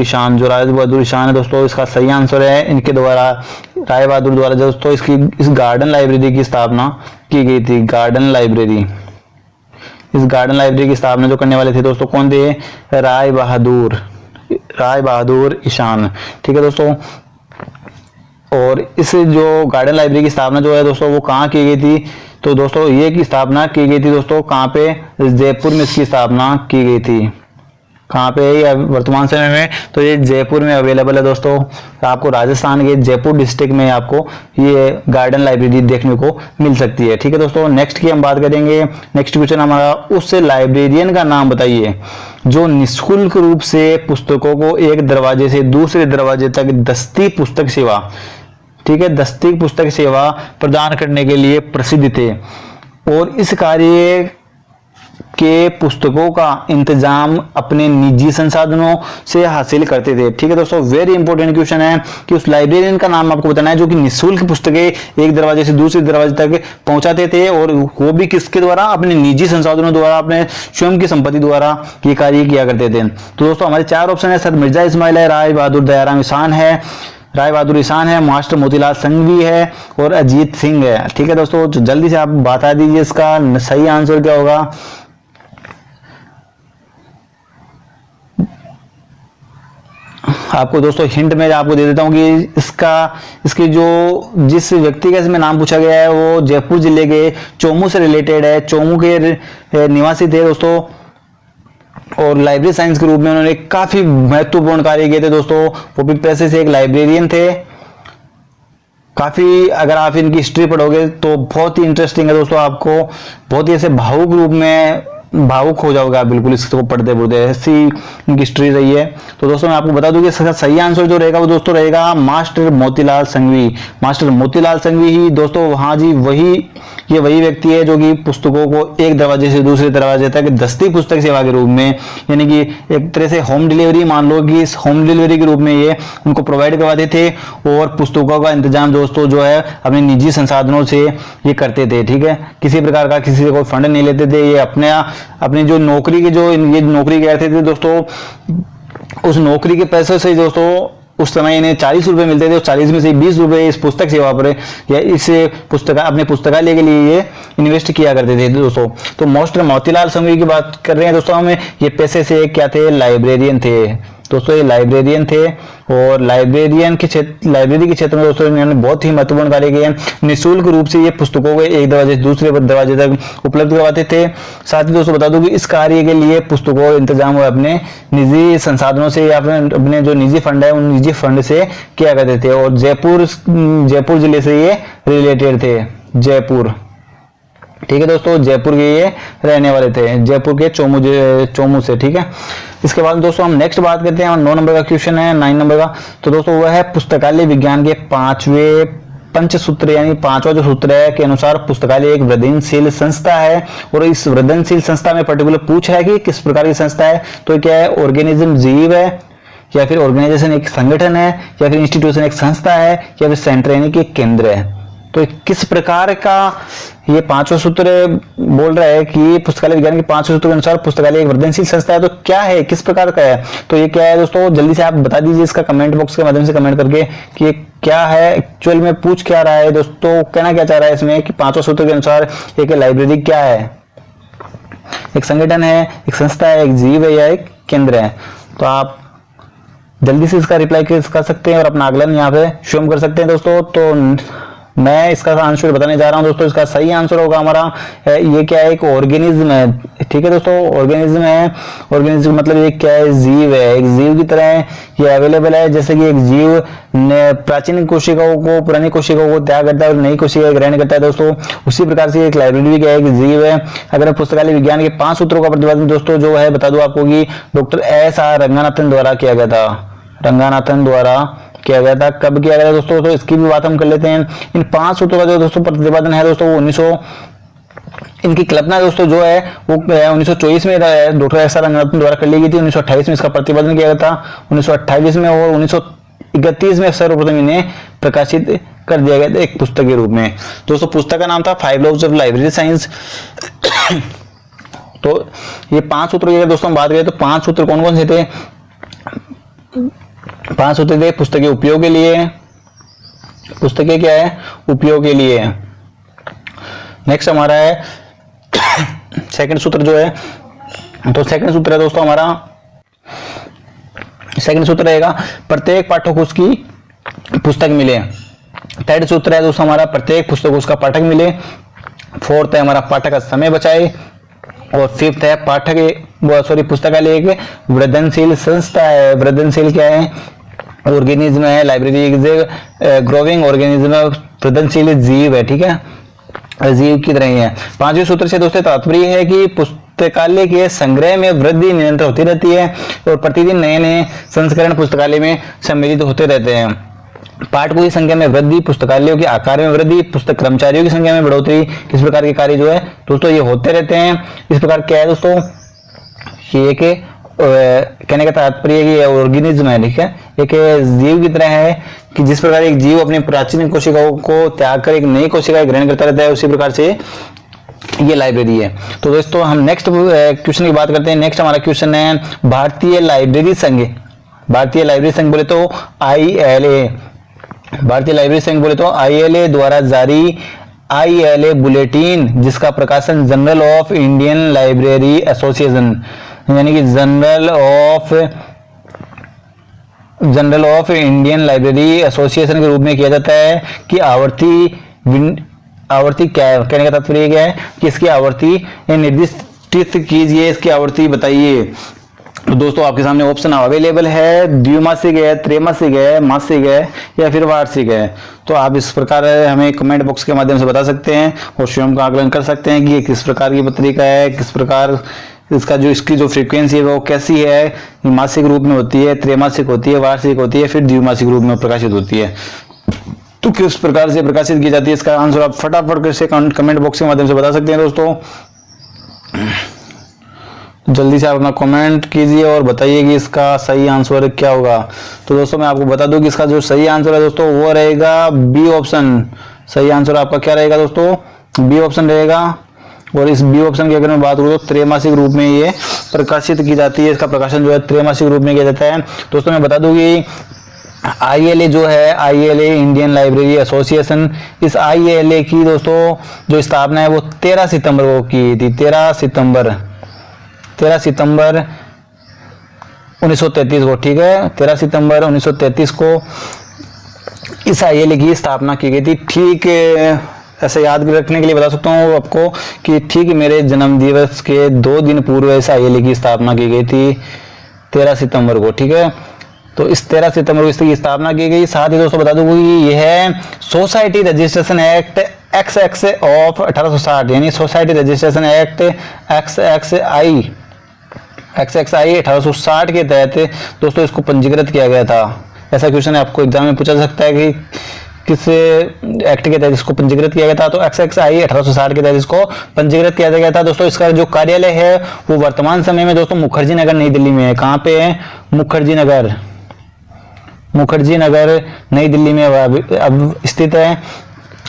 ईशान। जो राय बहादुर ईशान है दोस्तों, इसका सही आंसर है। इनके द्वारा, राय बहादुर द्वारा दोस्तों इस गार्डन लाइब्रेरी की स्थापना की गई थी। गार्डन लाइब्रेरी, इस गार्डन लाइब्रेरी की स्थापना जो करने वाले थे दोस्तों कौन थे? राय बहादुर ईशान। ठीक है दोस्तों, और इस जो गार्डन लाइब्रेरी की स्थापना जो है दोस्तों वो कहाँ की गई थी? तो दोस्तों ये की स्थापना की गई थी दोस्तों कहाँ पे? जयपुर में इसकी स्थापना की गई थी। कहाँ पे है वर्तमान समय में? तो ये जयपुर में अवेलेबल है दोस्तों। आपको राजस्थान के जयपुर डिस्ट्रिक्ट में आपको ये गार्डन लाइब्रेरी देखने को मिल सकती है। ठीक है दोस्तों, नेक्स्ट की हम बात करेंगे। नेक्स्ट क्वेश्चन हमारा, उस लाइब्रेरियन का नाम बताइए जो निःशुल्क रूप से पुस्तकों को एक दरवाजे से दूसरे दरवाजे तक दस्ती पुस्तक सेवा, ठीक है, दस्ती पुस्तक सेवा प्रदान करने के लिए प्रसिद्ध थे और इस कार्य के पुस्तकों का इंतजाम अपने निजी संसाधनों से हासिल करते थे। ठीक है दोस्तों, वेरी इंपॉर्टेंट क्वेश्चन है कि उस लाइब्रेरियन का नाम आपको बताना है जो कि निःशुल्क पुस्तकें एक दरवाजे से दूसरे दरवाजे तक पहुंचाते थे, और वो भी किसके द्वारा? अपने निजी संसाधनों द्वारा, अपने स्वयं की संपत्ति द्वारा ये कार्य किया करते थे। तो दोस्तों हमारे चार ऑप्शन है, सर मिर्जा इस्माइल है, राय बहादुर दयाराम ईशान है, मास्टर मोतीलाल संघवी है और अजीत सिंह है। ठीक है दोस्तों, तो जल्दी से आप बता दीजिए इसका सही आंसर क्या होगा। आपको दोस्तों हिंट में आपको दे देता हूं कि इसके जो जिस व्यक्ति का इसमें नाम पूछा गया है वो जयपुर जिले के चोमू से रिलेटेड है, चोमू के निवासी थे दोस्तों, और लाइब्रेरी साइंस के रूप में उन्होंने काफी महत्वपूर्ण कार्य किए थे दोस्तों। वो भी पैसे से एक लाइब्रेरियन थे। काफी, अगर आप इनकी हिस्ट्री पढ़ोगे तो बहुत ही इंटरेस्टिंग है दोस्तों, आपको बहुत ही ऐसे भावुक रूप में भावुक हो जाओगे आप बिल्कुल इसको पढ़ते पढ़ते, ऐसी इनकी हिस्ट्री रही है। तो दोस्तों मैं आपको बता दूं कि इसका सही आंसर जो रहेगा वो दोस्तों रहेगा मास्टर मोतीलाल संघवी। मास्टर मोतीलाल संघवी ही दोस्तों, हाँ जी ये वही व्यक्ति है जो कि पुस्तकों को एक दरवाजे से दूसरे दरवाजे तक दस्ती पुस्तक सेवा के रूप में, यानी कि एक तरह से होम डिलीवरी मान लो कि इस होम डिलीवरी के रूप में ये उनको प्रोवाइड करवाते थे, और पुस्तकों का इंतजाम दोस्तों जो है अपने निजी संसाधनों से ये करते थे। ठीक है, किसी प्रकार का किसी से कोई फंड नहीं लेते थे। ये अपनी जो नौकरी के जो ये नौकरी करते थे दोस्तों, उस नौकरी के पैसे से दोस्तों उस समय इन्हें 40 रुपए मिलते थे, 40 में से 20 रुपए इस पुस्तक सेवा पर या इस अपने पुस्तकालय के लिए ये इन्वेस्ट किया करते थे दोस्तों। तो मास्टर मोतीलाल संघवी की बात कर रहे हैं दोस्तों हमें, ये पैसे से क्या थे? लाइब्रेरियन थे दोस्तों, ये लाइब्रेरियन थे, और लाइब्रेरी के क्षेत्र में दोस्तों इन्होंने बहुत ही महत्वपूर्ण कार्य किए। निःशुल्क रूप से ये पुस्तकों को एक दरवाजे से दूसरे दरवाजे तक उपलब्ध करवाते थे। साथ ही दोस्तों बता दूं कि इस कार्य के लिए पुस्तकों का इंतजाम अपने निजी संसाधनों से या अपने जो निजी फंड है उन निजी फंड से किया करते थे, और जयपुर जिले से ये रिलेटेड थे। जयपुर, ठीक है दोस्तों, जयपुर के ये रहने वाले थे, जयपुर के चोमू से। ठीक है, इसके बाद दोस्तों हम नेक्स्ट बात करते हैं, 9 नंबर का क्वेश्चन है, 9 नंबर का। तो दोस्तों वह है पुस्तकालय विज्ञान के 5वें पंचसूत्र यानी 5वां जो सूत्र है के अनुसार पुस्तकालय एक वृद्धिशील संस्था है, और इस वृद्धिशील संस्था में पर्टिकुलर पूछ रहा है कि किस प्रकार की संस्था है। तो क्या है? ऑर्गेनिज्म, जीव है, या फिर ऑर्गेनाइजेशन एक संगठन है, या फिर इंस्टीट्यूशन एक संस्था है, या फिर सेंटर यानी कि केंद्र है। तो किस प्रकार का ये 5वां सूत्र बोल रहा है कि पुस्तकालय विज्ञान के 5वें सूत्र के अनुसार पुस्तकालय एक वृद्धिशील संस्था है, तो क्या है, किस प्रकार का है? तो ये क्या है दोस्तों, जल्दी से आप बता दीजिए इसका कमेंट बॉक्स के माध्यम से कमेंट करके कि ये क्या है, एक्चुअल में पूछ क्या रहा है दोस्तों, कहना क्या चाह रहा है इसमें कि 5वां सूत्र के अनुसार एक लाइब्रेरी क्या है? एक संगठन है, एक संस्था है, एक जीव है, या एक केंद्र है? तो आप जल्दी से इसका रिप्लाई कर सकते हैं और अपना आकलन यहाँ पे स्वयं कर सकते हैं दोस्तों। तो मैं इसका आंसर बताने जा रहा हूं दोस्तों। इसका सही आंसर होगा हमारा ये क्या है, एक ऑर्गेनिज्म है। ठीक है दोस्तों, ऑर्गेनिज्म है। ऑर्गेनिज्म मतलब ये क्या है, जीव है। एक जीव की तरह ये अवेलेबल है। जैसे कि एक जीव प्राचीन कोशिकाओं को, पुरानी कोशिकाओं को त्याग करता है और नई कोशिकाएं ग्रहण करता है दोस्तों, उसी प्रकार से एक लाइब्रेरी भी क्या है, एक जीव है। अगर पुस्तकालय विज्ञान के 5 सूत्रों का प्रतिपादन दोस्तों जो है बता दूं आपको कि डॉक्टर S.R. रंगनाथन द्वारा किया गया था। रंगनाथन द्वारा किया गया था। कब किया गया था दोस्तों, तो इसकी भी बात हम कर लेते हैं। इन 5 सूत्रों का जो दोस्तों प्रतिपादन है दोस्तों, 1900 इनकी कल्पना दोस्तों जो है वो 1924 में डॉक्टर S.R. रंगनाथन द्वारा कर ली गई थी। 1928 में इसका प्रतिपादन किया गया था, 1928 में, और 1931 में सर्वप्रथम इन्हें प्रकाशित कर दिया गया था एक पुस्तक के रूप में। दोस्तों पुस्तक का नाम था 5 लॉज ऑफ लाइब्रेरी साइंस। तो ये 5 सूत्र की दोस्तों हम बात करें तो 5 सूत्र कौन कौन से थे? 5 सूत्र थे पुस्तक के उपयोग के लिए। पुस्तकें क्या है, उपयोग के लिए। नेक्स्ट हमारा है सेकंड सूत्र जो है, तो सेकंड सूत्र है दोस्तों हमारा, सेकंड सूत्र रहेगा प्रत्येक पाठक को उसकी पुस्तक मिले। थर्ड सूत्र है दोस्तों हमारा प्रत्येक पुस्तक को उसका पाठक मिले। फोर्थ है हमारा पाठक का समय बचाए। और फिफ्थ है पाठक पुस्तकालय एक वृद्धनशील संस्था है। वृद्धनशील क्या है, ऑर्गेनिज्म है। लाइब्रेरी एक ग्रोविंग ऑर्गेनिज्म, वृद्धनशील जीव है। ठीक है, जीव की तरह ही है। 5वें सूत्र से दोस्तों तात्पर्य है कि पुस्तकालय के संग्रह में वृद्धि निरंतर होती रहती है और प्रतिदिन नए नए संस्करण पुस्तकालय में सम्मिलित होते रहते हैं। पाठकों की संख्या में वृद्धि, पुस्तकालयों के आकार में वृद्धि, पुस्तक कर्मचारियों की संख्या में बढ़ोतरी, इस प्रकार के कार्य जो है दोस्तों ये होते रहते हैं। इस प्रकार क्या है दोस्तों, ये एक कहने का तात्पर्य कि ऑर्गेनिज्म है। ठीक है, एक जीव की तरह है कि जिस प्रकार एक जीव अपने प्राचीन कोशिकाओं को त्याग कर एक नई कोशिका ग्रहण करता रहता है, उसी प्रकार से ये लाइब्रेरी है। तो दोस्तों हम नेक्स्ट क्वेश्चन की बात करते हैं। नेक्स्ट हमारा क्वेश्चन है भारतीय लाइब्रेरी संघ। भारतीय लाइब्रेरी संघ बोले तो ILA, भारतीय लाइब्रेरी संघ बोले तो ILA द्वारा जारी ILA बुलेटिन, जिसका प्रकाशन general of Indian library association यानी कि general of Indian library association के रूप में किया जाता है। कि आवर्ती क्या है, कहने का तात्पर्य क्या है कि इसकी आवर्ती निर्दिष्ट कीजिए, इसकी आवर्ती बताइए। तो दोस्तों आपके सामने ऑप्शन अवेलेबल है, द्विमासिक है, त्रैमासिक है, मासिक है या फिर वार्षिक है। तो आप इस प्रकार हमें कमेंट बॉक्स के माध्यम से बता सकते हैं और स्वयं का आकलन कर सकते हैं कि ये किस प्रकार की पत्रिका है, किस प्रकार इसकी जो फ्रीक्वेंसी है वो कैसी है, मासिक रूप में होती है, त्रैमासिक होती है, वार्षिक होती है, फिर द्विमासिक रूप में प्रकाशित होती है। तो किस प्रकार से प्रकाशित की जाती है, इसका आंसर आप फटाफट से कमेंट बॉक्स के माध्यम से बता सकते हैं। दोस्तों जल्दी से आप अपना कमेंट कीजिए और बताइए कि इसका सही आंसर क्या होगा। तो दोस्तों मैं आपको बता दूं कि इसका जो सही आंसर है दोस्तों वो रहेगा बी ऑप्शन। सही आंसर आपका क्या रहेगा दोस्तों, बी ऑप्शन रहेगा। और इस बी ऑप्शन की अगर मैं बात करूं तो त्रैमासिक रूप में ये प्रकाशित की जाती है। इसका प्रकाशन जो है त्रैमासिक रूप में किया जाता है। दोस्तों मैं बता दूं कि ILA जो है, ILA इंडियन लाइब्रेरी एसोसिएशन, इस ILA की दोस्तों जो स्थापना है वो 13 सितंबर को की थी। 13 सितंबर 1933 को। ठीक है, 13 सितंबर 1933 को इस ILA की स्थापना की गई थी। ठीक ऐसे याद रखने के लिए बता सकता हूँ आपको कि ठीक मेरे जन्म दिवस के 2 दिन पूर्व इस ILA की स्थापना की गई थी, 13 सितंबर को। ठीक है, तो इस 13 सितंबर को इसकी स्थापना की गई। साथ ही दोस्तों बता दूं कि यह है society registration act XX of 1860 यानी सोसाइटी रजिस्ट्रेशन एक्ट XXI 1860 के तहत दोस्तों इसको पंजीकृत किया गया था। ऐसा क्वेश्चन आपको एग्जाम में पूछा जा सकता है कि किस एक्ट के तहत इसको पंजीकृत किया गया था। तो XXI 1860 के तहत इसको पंजीकृत किया गया था। दोस्तों इसका जो कार्यालय है वो वर्तमान समय में दोस्तों मुखर्जी नगर नई दिल्ली में है। कहाँ पे है, मुखर्जी नगर नई दिल्ली में अब स्थित है।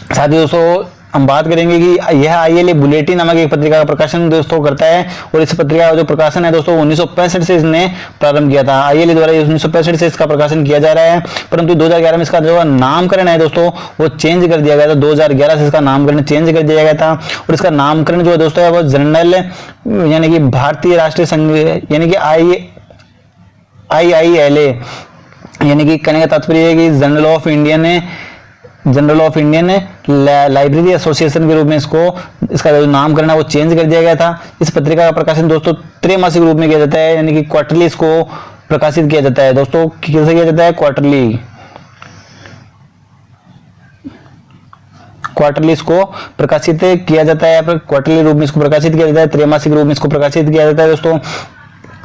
साथ ही दोस्तों हम बात करेंगे कि यह ILA बुलेटिन नामक एक पत्रिका का प्रकाशन दोस्तों करता है और इस पत्रिका का जो प्रकाशन है दोस्तों 1965 से इसने प्रारंभ किया था। ILA द्वारा 1965 से इसका प्रकाशन किया जा रहा है, परंतु 2011 में इसका जो नामकरण है दोस्तों वो चेंज कर दिया गया था। 2011 से इसका नामकरण चेंज कर दिया गया था और इसका नामकरण जो है दोस्तों है वो जनरल यानी कि भारतीय राष्ट्रीय संघ यानी कि IILA यानी कि कहने का तात्पर्य है कि general of Indian general of Indian library association के रूप में इसका जो नामकरण है वो चेंज कर दिया गया था। इस पत्रिका का प्रकाशन दोस्तों त्रैमासिक रूप में किया जाता है, यानी कि क्वार्टरली इसको प्रकाशित किया जाता है। दोस्तों कैसे किया जाता है? क्वार्टरली इसको प्रकाशित किया जाता है, क्वार्टरली रूप में इसको प्रकाशित किया जाता है, त्रैमासिक रूप में इसको प्रकाशित किया जाता है। दोस्तों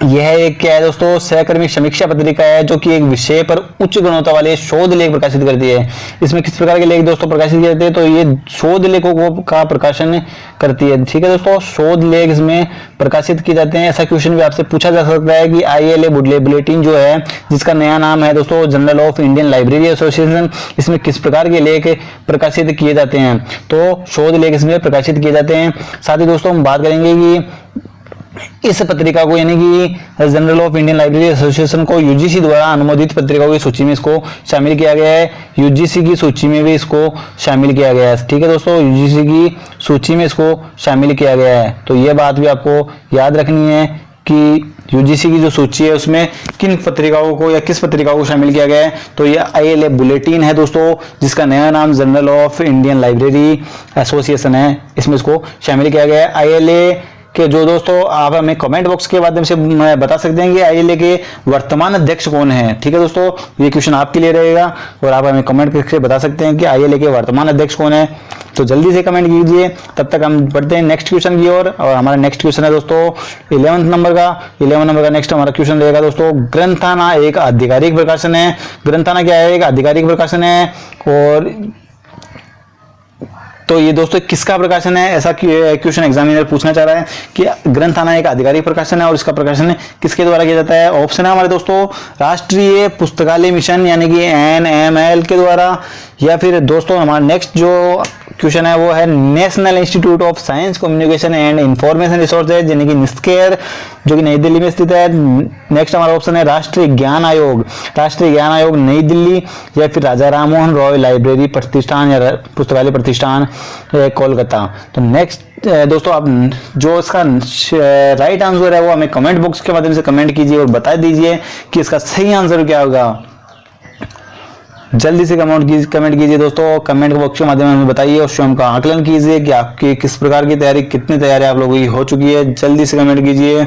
यह एक क्या है दोस्तों? सहकर्मी समीक्षा पत्रिका है, जो कि एक विषय पर उच्च गुणवत्ता वाले शोध लेख प्रकाशित करती है। इसमें किस प्रकार के लेख दोस्तों प्रकाशित किए जाते हैं? तो ये शोध लेखों का प्रकाशन करती है। ठीक है दोस्तों, शोध लेख इसमें प्रकाशित किए जाते हैं। ऐसा क्वेश्चन भी आपसे पूछा जा सकता है कि ILA बुलेटिन जो है, जिसका नया नाम है दोस्तों general of Indian library association, इसमें किस प्रकार के लेख प्रकाशित किए जाते हैं? तो शोध लेख इसमें प्रकाशित किए जाते हैं। साथ ही दोस्तों हम बात करेंगे कि इस पत्रिका को, यानी कि general of Indian library association को UGC द्वारा अनुमोदित पत्रिकाओं की सूची में इसको शामिल किया गया है। UGC की सूची में भी इसको शामिल किया गया है। ठीक है दोस्तों, UGC की सूची में इसको शामिल किया गया है। तो ये बात भी आपको याद रखनी है कि UGC की जो सूची है उसमें किन पत्रिकाओं को या किस पत्रिकाओं को शामिल किया गया है। तो ये ILA बुलेटिन है दोस्तों, जिसका नया नाम general of Indian library association है, इसमें इसको शामिल किया गया है। ILA कि जो दोस्तों आप हमें कमेंट बॉक्स के माध्यम से बता सकते हैं कि ILA के वर्तमान अध्यक्ष कौन है। ठीक है दोस्तों, ये क्वेश्चन आपके लिए रहेगा और आप हमें कमेंट करके बता सकते हैं कि ILA के वर्तमान अध्यक्ष कौन है। तो जल्दी से कमेंट कीजिए। तब तक हम बढ़ते हैं नेक्स्ट क्वेश्चन की ओर। और हमारा नेक्स्ट क्वेश्चन है दोस्तों 11 नंबर का नेक्स्ट हमारा क्वेश्चन रहेगा दोस्तों, ग्रंथाना एक आधिकारिक प्रकाशन है। ग्रंथाना क्या है? एक आधिकारिक प्रकाशन है। और तो ये दोस्तों किसका प्रकाशन है? ऐसा क्वेश्चन एग्जामिनर पूछना चाह रहा है कि ग्रंथाना एक आधिकारिक प्रकाशन है और इसका प्रकाशन किसके द्वारा किया जाता है? ऑप्शन है हमारे दोस्तों राष्ट्रीय पुस्तकालय मिशन यानी कि NML के द्वारा, या फिर दोस्तों हमारा नेक्स्ट जो क्वेश्चन है वो है national institute of science communication and information resources यानी कि निस्केर, जो कि नई दिल्ली में स्थित है। नेक्स्ट हमारा ऑप्शन है राष्ट्रीय ज्ञान आयोग, राष्ट्रीय ज्ञान आयोग नई दिल्ली, या फिर राजा राममोहन रॉय लाइब्रेरी प्रतिष्ठान या पुस्तकालय प्रतिष्ठान कोलकाता। तो नेक्स्ट दोस्तों आप जो इसका राइट आंसर है वो हमें कमेंट बॉक्स के माध्यम से कमेंट कीजिए और बता दीजिए कि इसका सही आंसर क्या होगा। जल्दी से कमेंट कीजिए दोस्तों, कमेंट बॉक्स के माध्यम से हमें बताइए और स्वयं का आकलन कीजिए कि आपकी किस प्रकार की तैयारी, कितनी तैयारी आप लोगों की हो चुकी है। जल्दी से कमेंट कीजिए।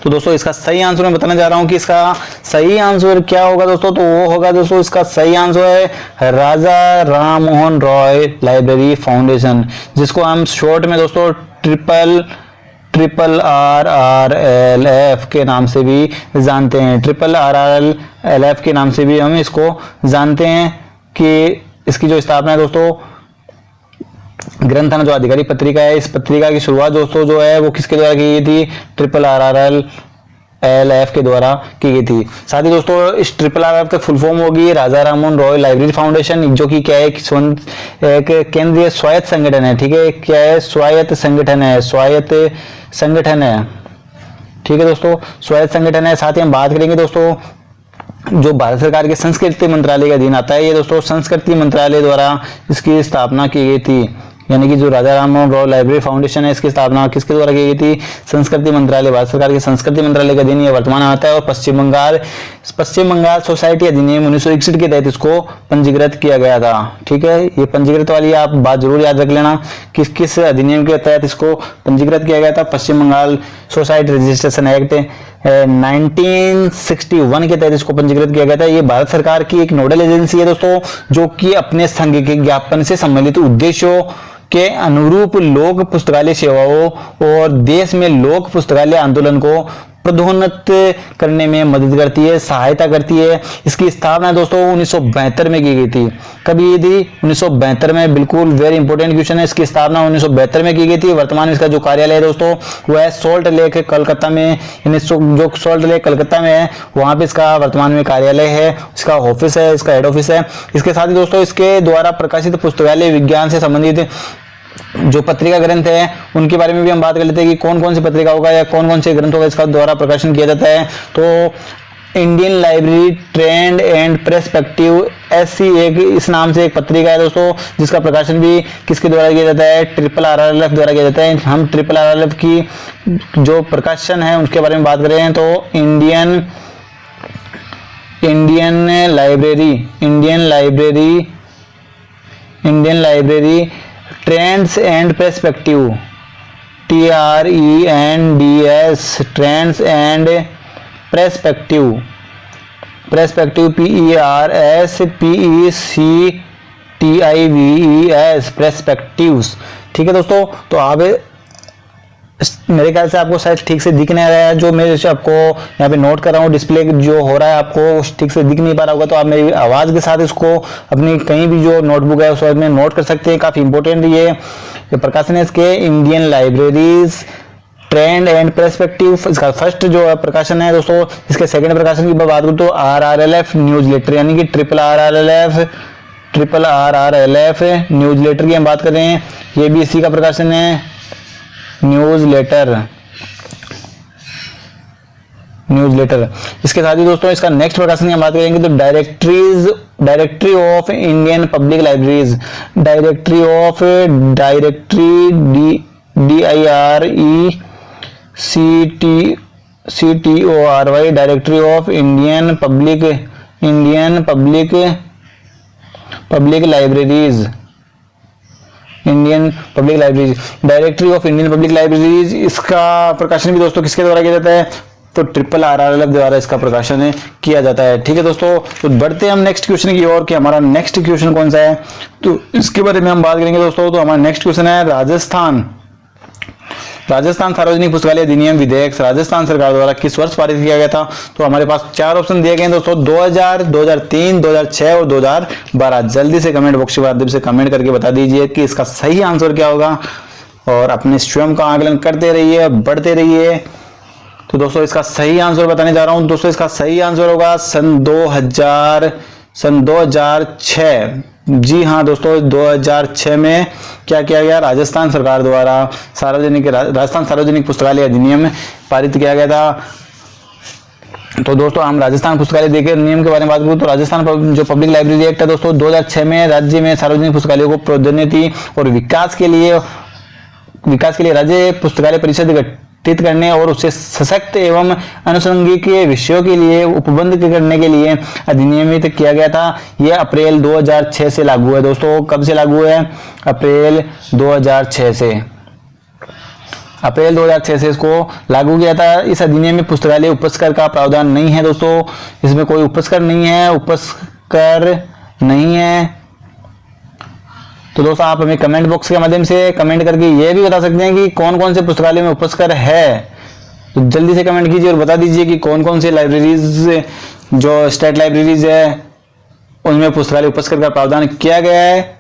तो दोस्तों इसका सही आंसर मैं बताना जा रहा हूं कि इसका सही आंसर क्या होगा दोस्तों। तो वो होगा दोस्तों, इसका सही आंसर है राजा राममोहन रॉय लाइब्रेरी फाउंडेशन, जिसको हम शॉर्ट में दोस्तों ट्रिपल RRLF के नाम से भी जानते हैं। RRLF के नाम से भी हम इसको जानते हैं कि इसकी जो स्थापना है दोस्तों, ग्रंथाना जो आधिकारिक पत्रिका है, इस पत्रिका की शुरुआत दोस्तों जो है वो किसके द्वारा की गई थी? RRLF के द्वारा की गई थी। साथ ही दोस्तों इस RRLF का फुल फॉर्म होगी राजा राममोहन रॉय लाइब्रेरी फाउंडेशन, जो कि क्या है एक केंद्रीय स्वायत्त संगठन है। ठीक है, क्या है? स्वायत्त संगठन है, स्वायत्त संगठन है। ठीक है दोस्तों, स्वायत्त संगठन है। साथ ही हम बात करेंगे दोस्तों जो भारत सरकार के संस्कृति मंत्रालय के अधीन आता है, ये दोस्तों संस्कृति मंत्रालय द्वारा इसकी स्थापना की गई थी। यानी कि जो राजा राममोहन रॉय लाइब्रेरी फाउंडेशन है, इसकी स्थापना किसके द्वारा की गई थी? संस्कृति मंत्रालय, भारत सरकार के संस्कृति मंत्रालय के अधीन ये वर्तमान आता है। और पश्चिम बंगाल सोसाइटी अधिनियम 1961 के तहत इसको पंजीकृत किया गया था। ठीक है, ये पंजीकृत वाली आप बात जरूर याद रख लेना, किस अधिनियम के तहत इसको पंजीकृत किया गया था? पश्चिम बंगाल सोसाइटी रजिस्ट्रेशन एक्ट 1961 के तहत इसको पंजीकृत किया गया था। ये भारत सरकार की एक नोडल एजेंसी है दोस्तों, जो कि अपने संघ के ज्ञापन से संबंधित उद्देश्यों के अनुरूप लोक पुस्तकालय सेवाओं और देश में लोक पुस्तकालय आंदोलन को प्रोन्नत करने में मदद करती है, सहायता करती है। इसकी स्थापना दोस्तों 1972 में की गई थी। कभी थी? 1972 में। बिल्कुल वेरी इंपॉर्टेंट क्वेश्चन है। इसकी स्थापना 1972 में की गई थी। वर्तमान इसका जो कार्यालय है दोस्तों वो है सॉल्ट लेक कलकत्ता में, जो सॉल्ट लेक कलकत्ता में है वहां पे इसका वर्तमान में कार्यालय है, इसका ऑफिस है, इसका हेड ऑफिस है। इसके साथ ही दोस्तों इसके द्वारा प्रकाशित पुस्तकालय विज्ञान से संबंधित जो पत्रिका ग्रंथ है उनके बारे में भी हम बात कर लेते हैं कि कौन कौन सी पत्रिकाओं का या कौन कौन से ग्रंथों का इसका द्वारा प्रकाशन किया जाता है। तो Indian library trend and perspective ऐसी एक इस नाम से एक पत्रिका है दोस्तों, जिसका प्रकाशन भी किसके द्वारा किया जाता है? RRLF द्वारा किया जाता है। हम RRLF की जो प्रकाशन है उसके बारे में बात कर रहे हैं। तो Indian Indian library trends and perspective, TRENDS, trends and perspective, PERSPECTIVES, perspectives. ठीक है दोस्तों, तो आप मेरे ख्याल से आपको शायद ठीक से दिख नहीं रहा है, जो मैं आपको यहाँ पे नोट कर रहा हूँ, डिस्प्ले जो हो रहा है आपको ठीक से दिख नहीं पा रहा होगा, तो आप मेरी आवाज़ के साथ इसको अपनी कहीं भी जो नोटबुक है उसमें नोट कर सकते हैं। काफ़ी इंपॉर्टेंट ये प्रकाशन है इसके, Indian libraries trend and perspective. इसका फर्स्ट जो है प्रकाशन है दोस्तों। इसके सेकंड प्रकाशन की बात करूँ तो RRLF न्यूज लेटर, यानी कि ट्रिपल RRLF न्यूज लेटर की हम बात करें, ये भी इसी का प्रकाशन है, न्यूज लेटर। इसके साथ ही दोस्तों इसका नेक्स्ट प्रकाशन की हम बात करेंगे तो directory of Indian public libraries, directory DIRECTORY, directory of Indian public libraries, directory of Indian public libraries. इसका प्रकाशन भी दोस्तों किसके द्वारा किया जाता है, तो ट्रिपल RRLF द्वारा इसका प्रकाशन किया जाता है। ठीक है दोस्तों, तो बढ़ते हैं हम नेक्स्ट क्वेश्चन की ओर कि हमारा नेक्स्ट क्वेश्चन कौन सा है, तो इसके बारे में हम बात करेंगे दोस्तों। तो हमारा नेक्स्ट क्वेश्चन है राजस्थान सार्वजनिक पुस्तकालय अधिनियम विधेयक राजस्थान सरकार द्वारा किस वर्ष पारित किया गया था। तो हमारे पास 4 ऑप्शन दिए गए हैं दोस्तों, 2000, 2003, 2006 और 2012। जल्दी से कमेंट बॉक्स के माध्यम से कमेंट करके बता दीजिए कि इसका सही आंसर क्या होगा, और अपने स्वयं का आकलन करते रहिए, बढ़ते रहिए। तो दोस्तों इसका सही आंसर बताने जा रहा हूं दोस्तों, इसका सही आंसर होगा सन 2006। जी हाँ दोस्तों, 2006 में क्या किया गया, राजस्थान सरकार द्वारा राजस्थान सार्वजनिक पुस्तकालय अधिनियम पारित किया गया था। तो दोस्तों हम राजस्थान पुस्तकालय देखिए नियम के बारे में बात करूं तो राजस्थान जो पब्लिक लाइब्रेरी एक्ट है दोस्तों 2006 में राज्य में सार्वजनिक पुस्तकालयों को प्रोन्नति और विकास के लिए राज्य पुस्तकालय परिषद गठित करने और उससे सशक्त एवं अनुषंगिक विषयों के लिए उपबंध करने के लिए अधिनियमित किया गया था। यह अप्रैल 2006 से लागू है दोस्तों। कब से लागू है, अप्रैल 2006 से, अप्रैल 2006 से इसको लागू किया था। इस अधिनियम में पुस्तकालय उपस्कर का प्रावधान नहीं है दोस्तों, इसमें कोई उपस्कर नहीं है। तो दोस्तों आप हमें कमेंट बॉक्स के माध्यम से कमेंट करके ये भी बता सकते हैं कि कौन कौन से पुस्तकालय में उपस्कर है। तो जल्दी से कमेंट कीजिए और बता दीजिए कि कौन कौन से लाइब्रेरीज जो स्टेट लाइब्रेरीज है उनमें पुस्तकालय उपस्कर का प्रावधान किया गया है।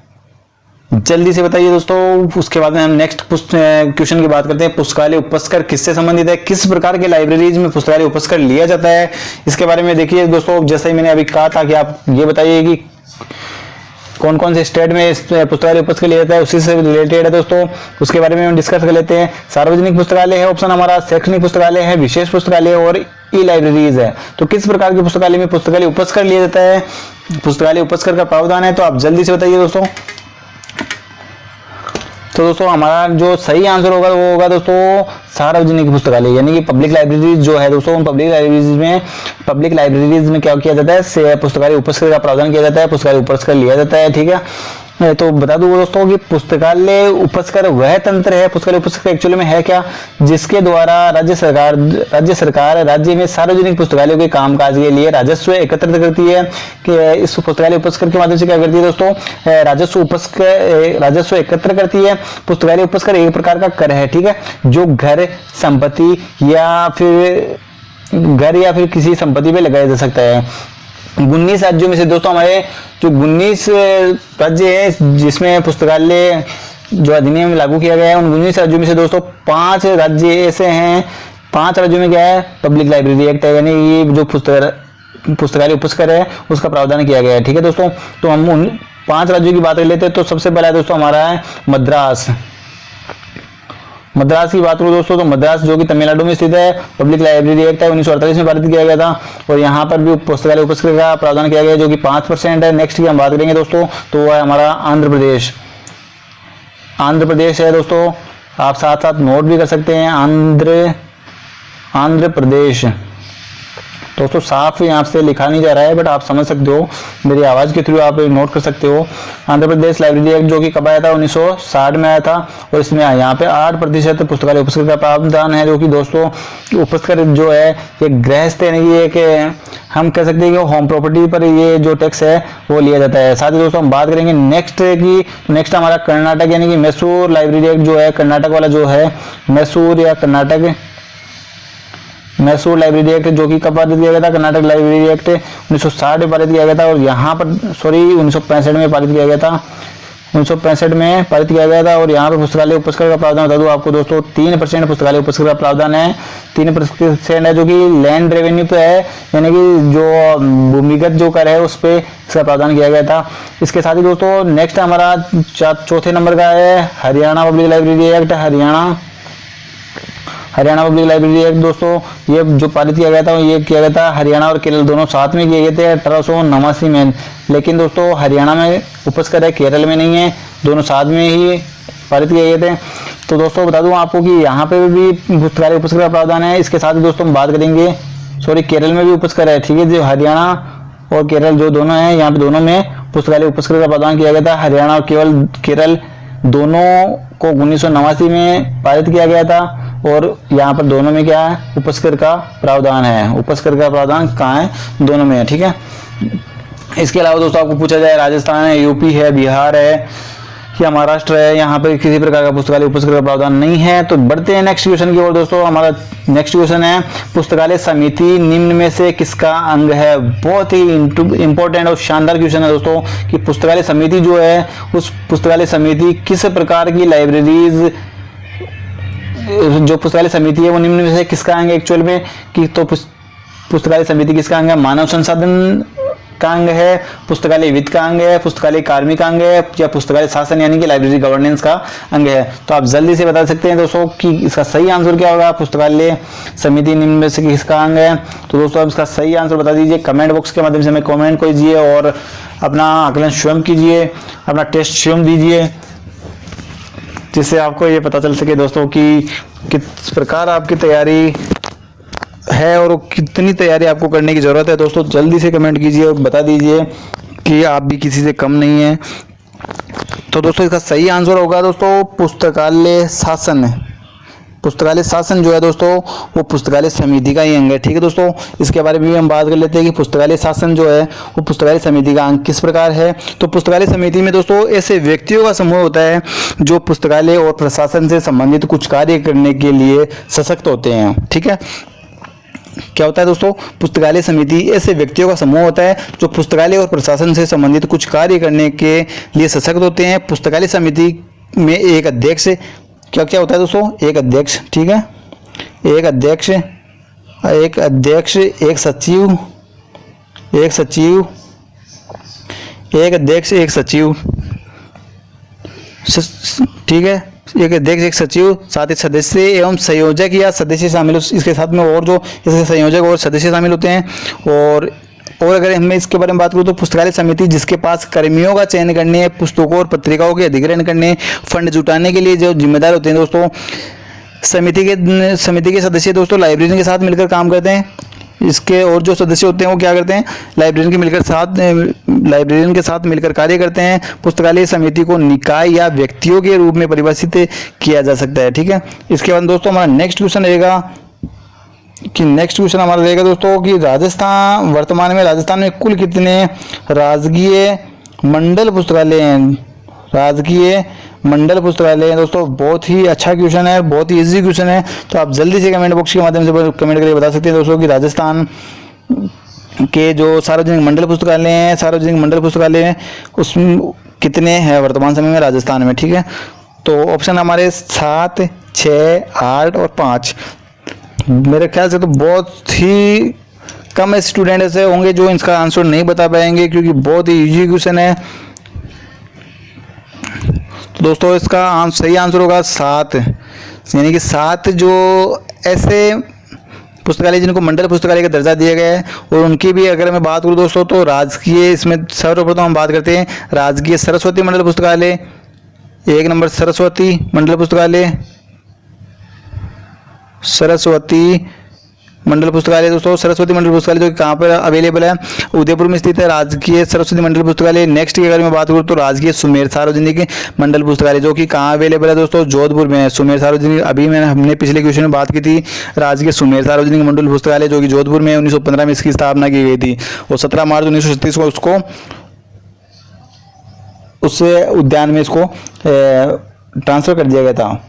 जल्दी से बताइए दोस्तों। उसके बाद में हम नेक्स्ट क्वेश्चन की बात करते हैं, पुस्तकालय उपस्कर किससे संबंधित है, किस प्रकार के लाइब्रेरीज में पुस्तकालय उपस्कर लिया जाता है, इसके बारे में देखिए दोस्तों। जैसा ही मैंने अभी कहा था कि आप ये बताइए कि कौन कौन से स्टेट में पुस्तकालय उपस्कर लिया जाता है, उसी से रिलेटेड है दोस्तों। उसके बारे में हम डिस्कस कर लेते हैं। सार्वजनिक पुस्तकालय है ऑप्शन हमारा, शैक्षणिक पुस्तकालय है, विशेष पुस्तकालय और ई लाइब्रेरीज है। तो किस प्रकार के पुस्तकालय में पुस्तकालय उपस्कर लिया जाता है, पुस्तकालय उपस्कर का प्रावधान है, तो आप जल्दी से बताइए दोस्तों। तो दोस्तों हमारा जो सही आंसर होगा वो होगा दोस्तों सार्वजनिक पुस्तकालय, यानी कि पब्लिक लाइब्रेरीज जो है दोस्तों, पब्लिक लाइब्रेरीज में क्या किया जाता है, पुस्तकालय उपस्कर का प्रावधान किया जाता है, पुस्तकालय उपस्कर लिया जाता है। ठीक है, तो बता दूं दोस्तों कि पुस्तकालय उपस्कर वह तंत्र है, पुस्तकालय उपस्कर एक्चुअली में है क्या, जिसके द्वारा राज्य सरकार राज्य में सार्वजनिक पुस्तकालयों के कामकाज के लिए राजस्व एकत्रित करती है। कि इस पुस्तकालय उपस्कर के माध्यम से क्या करती है दोस्तों, राजस्व एकत्र करती है। पुस्तकालय उपस्कर एक प्रकार का कर है, ठीक है, जो घर संपत्ति या फिर किसी संपत्ति पे लगाया जा सकता है। 19 राज्यों में से दोस्तों हमारे जो 19 राज्य है जिसमें पुस्तकालय जो अधिनियम लागू किया गया है, उन 19 राज्यों में से दोस्तों 5 राज्य ऐसे हैं, 5 राज्यों में क्या है, पब्लिक लाइब्रेरी एक्ट है, यानी ये जो पुस्तकालय उपस्कर है उसका प्रावधान किया गया है। ठीक है दोस्तों, तो हम उन 5 राज्यों की बात कर लेते हैं। तो सबसे पहला दोस्तों हमारा है मद्रास की बात करूं दोस्तों, तो मद्रास जो कि तमिलनाडु में स्थित है, पब्लिक लाइब्रेरी एक्ट है 1948 में पारित किया गया था, और यहाँ पर भी पुस्तकालय उपस्कर का प्रावधान किया गया है जो कि 5% है। नेक्स्ट की हम बात करेंगे दोस्तों, तो वो है हमारा आंध्र प्रदेश है दोस्तों, आप साथ साथ नोट भी कर सकते हैं, आंध्र प्रदेश। दोस्तों साफ यहाँ से लिखा नहीं जा रहा है, बट आप समझ सकते हो, मेरी आवाज़ के थ्रू आप नोट कर सकते हो। आंध्र प्रदेश लाइब्रेरी एक्ट जो कि कब आया था, 1960 में आया था, और इसमें यहाँ पे 8% पुस्तकालय उपस्कर का प्रावधान है, जो कि दोस्तों उपस्कर जो है ये गृहस्थ यानी कि एक हम कह सकते हैं कि होम प्रॉपर्टी पर ये जो टैक्स है वो लिया जाता है। साथ ही दोस्तों हम बात करेंगे नेक्स्ट हमारा कर्नाटक यानी कि मैसूर लाइब्रेरी एक्ट जो है, कर्नाटक वाला जो है मैसूर या कर्नाटक मैसूर लाइब्रेरी एक्ट जो कि कब पारित किया गया था, कर्नाटक लाइब्रेरी एक्ट 1960 में पारित किया गया था, और यहाँ पर 1965 में पारित किया गया था, 1965 में पारित किया गया था। और यहाँ पे पुस्तकालय उपस्कर का प्रावधान बता दूं आपको दोस्तों, 3% पुस्तकालय उपस्कर का प्रावधान है, 3% है जो कि लैंड रेवेन्यू पे है, यानी कि जो भूमिगत जो कर है उस पे इसका प्रावधान किया गया था। इसके साथ ही दोस्तों नेक्स्ट हमारा चौथे नंबर का है Haryana public library act. Haryana public library act दोस्तों ये जो पारित किया गया था ये किया गया था हरियाणा और केरल दोनों साथ में किए गए थे 1889 में। लेकिन दोस्तों हरियाणा में उपस्कर है, केरल में नहीं है, दोनों साथ में ही पारित किए गए थे। तो दोस्तों बता दूं आपको कि यहाँ पे भी पुस्तकालय उपस्कर का प्रावधान है। इसके साथ ही दोस्तों हम बात करेंगे, केरल में भी उपस्कर है, ठीक है, जो हरियाणा और केरल जो दोनों है, यहाँ पे दोनों में पुस्तकालय उपस्कर का प्रावधान किया गया था। हरियाणा और केरल दोनों को 1989 में पारित किया गया था, और यहाँ पर दोनों में क्या है, उपस्कर का प्रावधान है। उपस्कर का प्रावधान कहाँ है, दोनों में है, ठीक है। इसके अलावा दोस्तों आपको पूछा जाए राजस्थान है, यूपी है, बिहार है या महाराष्ट्र है, यहाँ पर किसी प्रकार का पुस्तकालय उपस्कर का प्रावधान नहीं है। तो बढ़ते हैं नेक्स्ट क्वेश्चन की ओर दोस्तों। हमारा नेक्स्ट क्वेश्चन है पुस्तकालय समिति निम्न में से किसका अंग है। बहुत ही इंपॉर्टेंट और शानदार क्वेश्चन है दोस्तों कि पुस्तकालय समिति जो है उस पुस्तकालय समिति किस प्रकार की लाइब्रेरीज, जो पुस्तकालय समिति है वो निम्न में से किसका अंग है एक्चुअल में, कि तो पुस्तकालय समिति किसका अंग है, मानव संसाधन का अंग है, पुस्तकालय वित्त का अंग है, पुस्तकालय कार्मिक अंग है, या पुस्तकालय शासन यानी कि लाइब्रेरी गवर्नेंस का अंग है। तो आप जल्दी से बता सकते हैं दोस्तों कि इसका सही आंसर क्या होगा, पुस्तकालय समिति निम्न में से किसका अंग है। तो दोस्तों आप इसका सही आंसर बता दीजिए, कमेंट बॉक्स के माध्यम से हमें कमेंट कीजिए और अपना आकलन स्वयं कीजिए, अपना टेस्ट स्वयं दीजिए, जिससे आपको ये पता चल सके दोस्तों कि किस प्रकार आपकी तैयारी है और कितनी तैयारी आपको करने की ज़रूरत है। दोस्तों जल्दी से कमेंट कीजिए और बता दीजिए कि आप भी किसी से कम नहीं हैं। तो दोस्तों इसका सही आंसर होगा दोस्तों पुस्तकालय शासन। पुस्तकालय शासन जो है दोस्तों वो पुस्तकालय समिति का ही अंग है, ठीक है दोस्तों। इसके बारे में भी हम बात कर लेते हैं कि पुस्तकालय शासन जो है वो पुस्तकालय समिति का अंग किस प्रकार है। तो पुस्तकालय समिति में दोस्तों ऐसे व्यक्तियों का समूह होता है जो पुस्तकालय और प्रशासन से संबंधित कुछ कार्य करने के लिए सशक्त होते हैं, ठीक है। क्या होता है दोस्तों, पुस्तकालय समिति ऐसे व्यक्तियों का समूह होता है जो पुस्तकालय और प्रशासन से संबंधित कुछ कार्य करने के लिए सशक्त होते हैं। पुस्तकालय समिति में एक अध्यक्ष, क्या क्या होता है दोस्तों, एक अध्यक्ष, ठीक है, एक अध्यक्ष, एक सचिव, एक अध्यक्ष, एक सचिव, ठीक है, एक अध्यक्ष, एक सचिव, साथ ही सदस्य एवं संयोजक या सदस्य शामिल, इसके साथ में और जो इसके संयोजक और सदस्य शामिल होते हैं। और अगर मैं इसके बारे में बात करूँ तो पुस्तकालय समिति जिसके पास कर्मियों का चयन करने, पुस्तकों और पत्रिकाओं के अधिग्रहण करने, फंड जुटाने के लिए जो जिम्मेदार होते हैं दोस्तों, समिति के सदस्य दोस्तों लाइब्रेरियन के साथ मिलकर काम करते हैं। इसके और जो सदस्य होते हैं वो क्या करते हैं, लाइब्रेरियन के साथ मिलकर कार्य करते हैं। पुस्तकालय समिति को निकाय या व्यक्तियों के रूप में परिभाषित किया जा सकता है, ठीक है। इसके बाद दोस्तों हमारा नेक्स्ट क्वेश्चन रहेगा दोस्तों कि वर्तमान में राजस्थान में कुल कितने राजकीय मंडल पुस्तकालय हैं। राजकीय मंडल पुस्तकालय हैं दोस्तों। बहुत ही अच्छा क्वेश्चन है, बहुत ही इजी क्वेश्चन है। तो आप जल्दी से कमेंट बॉक्स के माध्यम से कमेंट करके बता सकते हैं दोस्तों कि राजस्थान के जो सार्वजनिक मंडल पुस्तकालय हैं उसमें कितने हैं वर्तमान समय में राजस्थान में, ठीक है। तो ऑप्शन हमारे 7, 6, 8 और 5। मेरे ख्याल से तो बहुत ही कम स्टूडेंट ऐसे होंगे जो इसका आंसर नहीं बता पाएंगे, क्योंकि बहुत ही इजी क्वेश्चन है। तो दोस्तों इसका सही आंसर होगा 7, यानी कि 7 जो ऐसे पुस्तकालय जिनको मंडल पुस्तकालय का दर्जा दिया गया है। और उनकी भी अगर मैं बात करूँ दोस्तों तो राजकीय, इसमें सर्वप्रथम हम बात करते हैं राजकीय सरस्वती मंडल पुस्तकालय, 1 नंबर सरस्वती मंडल मंडल पुस्तकालय दोस्तों सरस्वती मंडल पुस्तकालय जो कि कहाँ पर अवेलेबल है, उदयपुर में स्थित है राजकीय सरस्वती मंडल पुस्तकालय। नेक्स्ट की अगर मैं बात करूँ तो राजकीय सुमेर सार्वजनिक मंडल पुस्तकालय जो कि कहाँ अवेलेबल है दोस्तों, जोधपुर में है। सुमेर सार्वजनिक, अभी हमने पिछले क्वेश्चन में बात की थी राजकीय सुमेर सार्वजनिक मंडल पुस्तकालय जो कि जोधपुर में 1915 में इसकी स्थापना की गई थी और 17 मार्च 1936 को उसको उस उद्यान में इसको ट्रांसफर कर दिया गया था।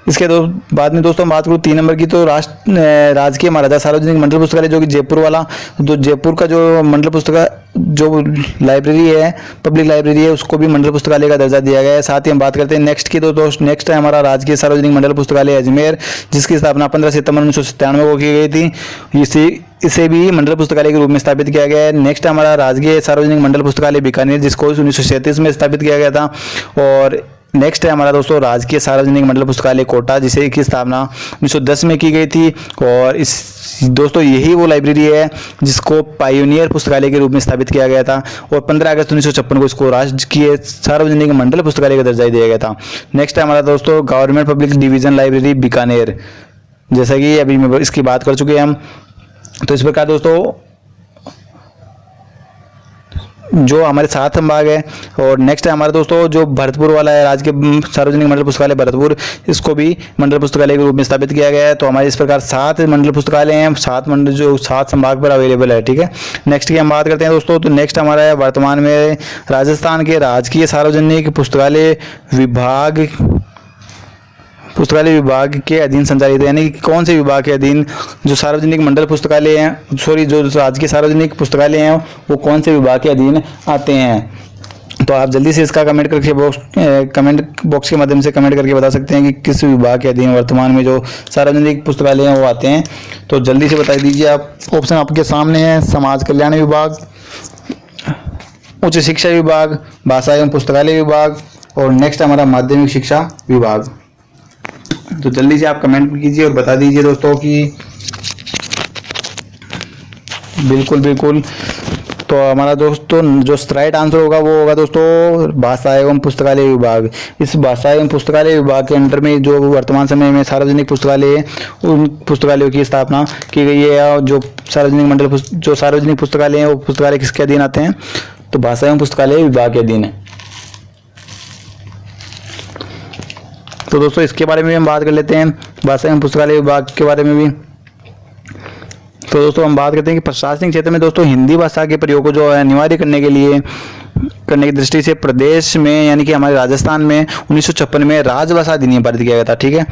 इसके बाद में दोस्तों बात करूँ 3 नंबर की तो राजकीय महाराजा सार्वजनिक मंडल पुस्तकालय जो कि जयपुर वाला, तो जयपुर का जो मंडल पुस्तक जो लाइब्रेरी है, पब्लिक लाइब्रेरी है, उसको भी मंडल पुस्तकालय का दर्जा दिया गया है। साथ ही हम बात करते हैं नेक्स्ट की, तो दोस्त नेक्स्ट है हमारा राजकीय सार्वजनिक मंडल पुस्तकालय अजमेर, जिसकी स्थापना 15 सितंबर 1997 को की गई थी। इसे भी मंडल पुस्तकालय के रूप में स्थापित किया गया है। नेक्स्ट हमारा राजकीय सार्वजनिक मंडल पुस्तकालय बीकानेर, जिसको 1937 में स्थापित किया गया था। और नेक्स्ट है हमारा दोस्तों राजकीय सार्वजनिक मंडल पुस्तकालय कोटा, जिसे की स्थापना 1910 में की गई थी। और इस दोस्तों यही वो लाइब्रेरी है जिसको पायोनियर पुस्तकालय के रूप में स्थापित किया गया था और 15 अगस्त 1956 को इसको राजकीय सार्वजनिक मंडल पुस्तकालय का दर्जा दिया गया था। नेक्स्ट है हमारा दोस्तों government public division library Bikaner, जैसा कि अभी मैं इसकी बात कर चुके हैं हम। तो इस प्रकार दोस्तों जो हमारे 7 संभाग है। और नेक्स्ट है हमारा दोस्तों जो भरतपुर वाला है राजकीय सार्वजनिक मंडल पुस्तकालय भरतपुर, इसको भी मंडल पुस्तकालय के रूप में स्थापित किया गया है। तो हमारे इस प्रकार 7 मंडल पुस्तकालय हैं, 7 मंडल जो 7 संभाग पर अवेलेबल है, ठीक है। नेक्स्ट की हम बात करते हैं दोस्तों, तो नेक्स्ट हमारा है वर्तमान में राजस्थान के राजकीय सार्वजनिक पुस्तकालय विभाग के अधीन संचालित है, यानी कि कौन से विभाग के अधीन जो सार्वजनिक मंडल पुस्तकालय हैं, जो राजकीय सार्वजनिक पुस्तकालय हैं वो कौन से विभाग के अधीन आते हैं। तो आप जल्दी से इसका कमेंट बॉक्स के माध्यम से कमेंट करके बता सकते हैं कि किस विभाग के अधीन वर्तमान में जो सार्वजनिक पुस्तकालय हैं वो आते हैं। तो जल्दी से बता दीजिए आप। ऑप्शन आपके सामने है, समाज कल्याण विभाग, उच्च शिक्षा विभाग, भाषा एवं पुस्तकालय विभाग और नेक्स्ट हमारा माध्यमिक शिक्षा विभाग। तो जल्दी से आप कमेंट कीजिए और बता दीजिए दोस्तों कि बिल्कुल। तो हमारा दोस्तों जो राइट आंसर होगा वो होगा दोस्तों भाषा एवं पुस्तकालय विभाग। इस भाषा एवं पुस्तकालय विभाग के अंडर में जो वर्तमान समय में सार्वजनिक पुस्तकालय है उन पुस्तकालयों की स्थापना की गई है। जो सार्वजनिक पुस्तकालय हैं वो पुस्तकालय किसके अधीन आते हैं, तो भाषा एवं पुस्तकालय विभाग के अधीन है। तो दोस्तों इसके बारे में हम बात कर लेते हैं, भाषा एवं पुस्तकालय विभाग के बारे में भी। तो दोस्तों हम बात करते हैं कि प्रशासनिक क्षेत्र में दोस्तों हिंदी भाषा के प्रयोग को जो है अनिवार्य करने की दृष्टि से प्रदेश में यानी कि हमारे राजस्थान में 1956 में राजभाषा अधिनियम पारित किया गया था, ठीक है।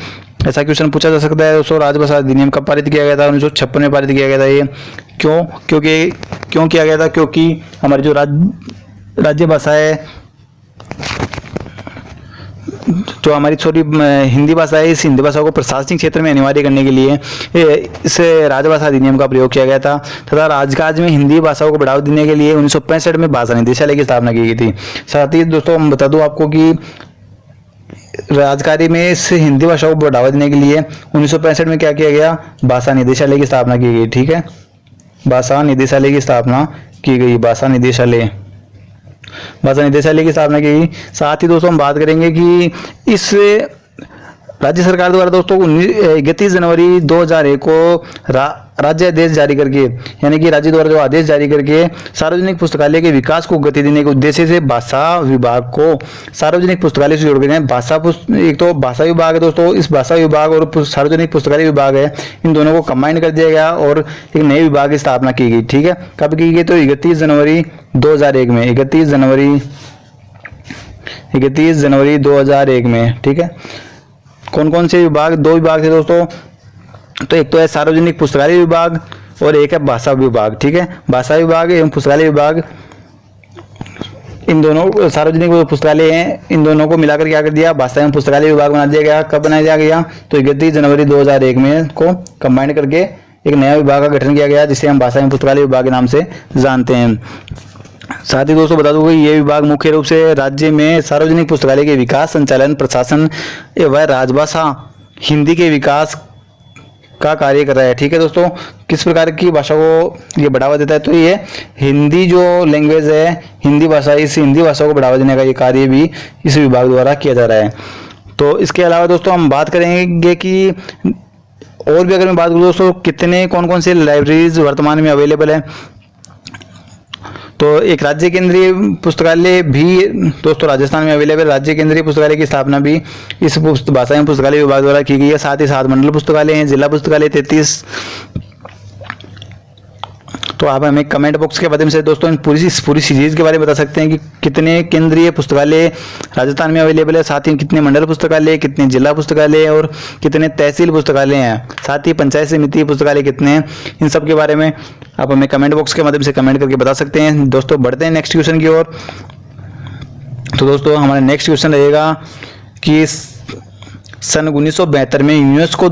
ऐसा क्वेश्चन पूछा जा सकता है दोस्तों, राजभाषा अधिनियम कब पारित किया गया था, 1956 में पारित किया गया था। ये क्यों किया गया था, क्योंकि हमारी जो राज्य भाषा है, जो हमारी हिंदी भाषा है, इस हिंदी भाषा को प्रशासनिक क्षेत्र में अनिवार्य करने के लिए इस राजभाषा अधिनियम का प्रयोग किया गया था तथा राजकाज में हिंदी भाषा को बढ़ावा देने के लिए 1965 में भाषा निदेशालय की स्थापना की गई थी। साथ ही दोस्तों हम बता दूं आपको कि राजकार्य में इस हिंदी भाषा को बढ़ावा देने के लिए 1965 में क्या किया गया, भाषा निदेशालय की स्थापना की गई, ठीक है। भाषा निदेशालय की स्थापना की गई, भाषा निदेशालय की स्थापना की। साथ ही दोस्तों हम बात करेंगे कि इस राज्य सरकार द्वारा दोस्तों 31 जनवरी 2001 को राज्य आदेश जारी करके, यानी कि राज्य द्वारा जो आदेश जारी करके सार्वजनिक पुस्तकालय के विकास को गति देने के उद्देश्य से भाषा विभाग को सार्वजनिक पुस्तकालय से जोड़ गए हैं। एक तो भाषा विभाग है दोस्तों, इस भाषा विभाग और सार्वजनिक पुस्तकालय विभाग है, इन दोनों को कंबाइन कर दिया गया और एक नए विभाग की स्थापना की गई, ठीक है। कब की गई, तो 31 जनवरी 2001 में, 31 जनवरी 2001 में, ठीक है। कौन कौन से विभाग, 2 विभाग थे दोस्तों, तो एक तो है सार्वजनिक पुस्तकालय विभाग और एक है भाषा विभाग, ठीक है। भाषा विभाग एवं पुस्तकालय विभाग, इन दोनों सार्वजनिक पुस्तकालय हैं, इन दोनों को मिलाकर क्या कर दिया, भाषा एवं पुस्तकालय विभाग बना दिया गया। कब बनाया गया, तो 31 जनवरी 2001 में को कंबाइन करके एक नया विभाग का गठन किया गया, जिसे हम भाषा एवं पुस्तकालय विभाग के नाम से जानते हैं। साथ ही दोस्तों बता दूं कि ये विभाग मुख्य रूप से राज्य में सार्वजनिक पुस्तकालय के विकास, संचालन, प्रशासन एवं राजभाषा हिंदी के विकास का कार्य कर रहा है, ठीक है दोस्तों। किस प्रकार की भाषा को ये बढ़ावा देता है, तो ये हिंदी जो लैंग्वेज है, हिंदी भाषा, इस हिंदी भाषा को बढ़ावा देने का ये कार्य भी इस विभाग द्वारा किया जा रहा है। तो इसके अलावा दोस्तों हम बात करेंगे कि और भी अगर मैं बात करूँ दोस्तों कितने कौन कौन से लाइब्रेरीज वर्तमान में अवेलेबल है, तो एक राज्य केंद्रीय पुस्तकालय भी दोस्तों राजस्थान में अवेलेबल। राज्य केंद्रीय पुस्तकालय की स्थापना भी इस भाषा एवं पुस्तकालय विभाग द्वारा की गई है। साथ ही 7 मंडल पुस्तकालय हैं, जिला पुस्तकालय 33। तो आप हमें कमेंट बॉक्स के माध्यम से दोस्तों इस पूरी सीरीज के बारे में बता सकते हैं कि कितने केंद्रीय पुस्तकालय राजस्थान में अवेलेबल है, साथ ही कितने मंडल पुस्तकालय, कितने जिला पुस्तकालय और कितने तहसील पुस्तकालय हैं, साथ ही पंचायत समिति पुस्तकालय कितने हैं। इन सब के बारे में आप हमें कमेंट बॉक्स के माध्यम से कमेंट करके बता सकते हैं। दोस्तों बढ़ते हैं नेक्स्ट क्वेश्चन की ओर। तो दोस्तों हमारा नेक्स्ट क्वेश्चन रहेगा कि सन 1972 में यूनेस्को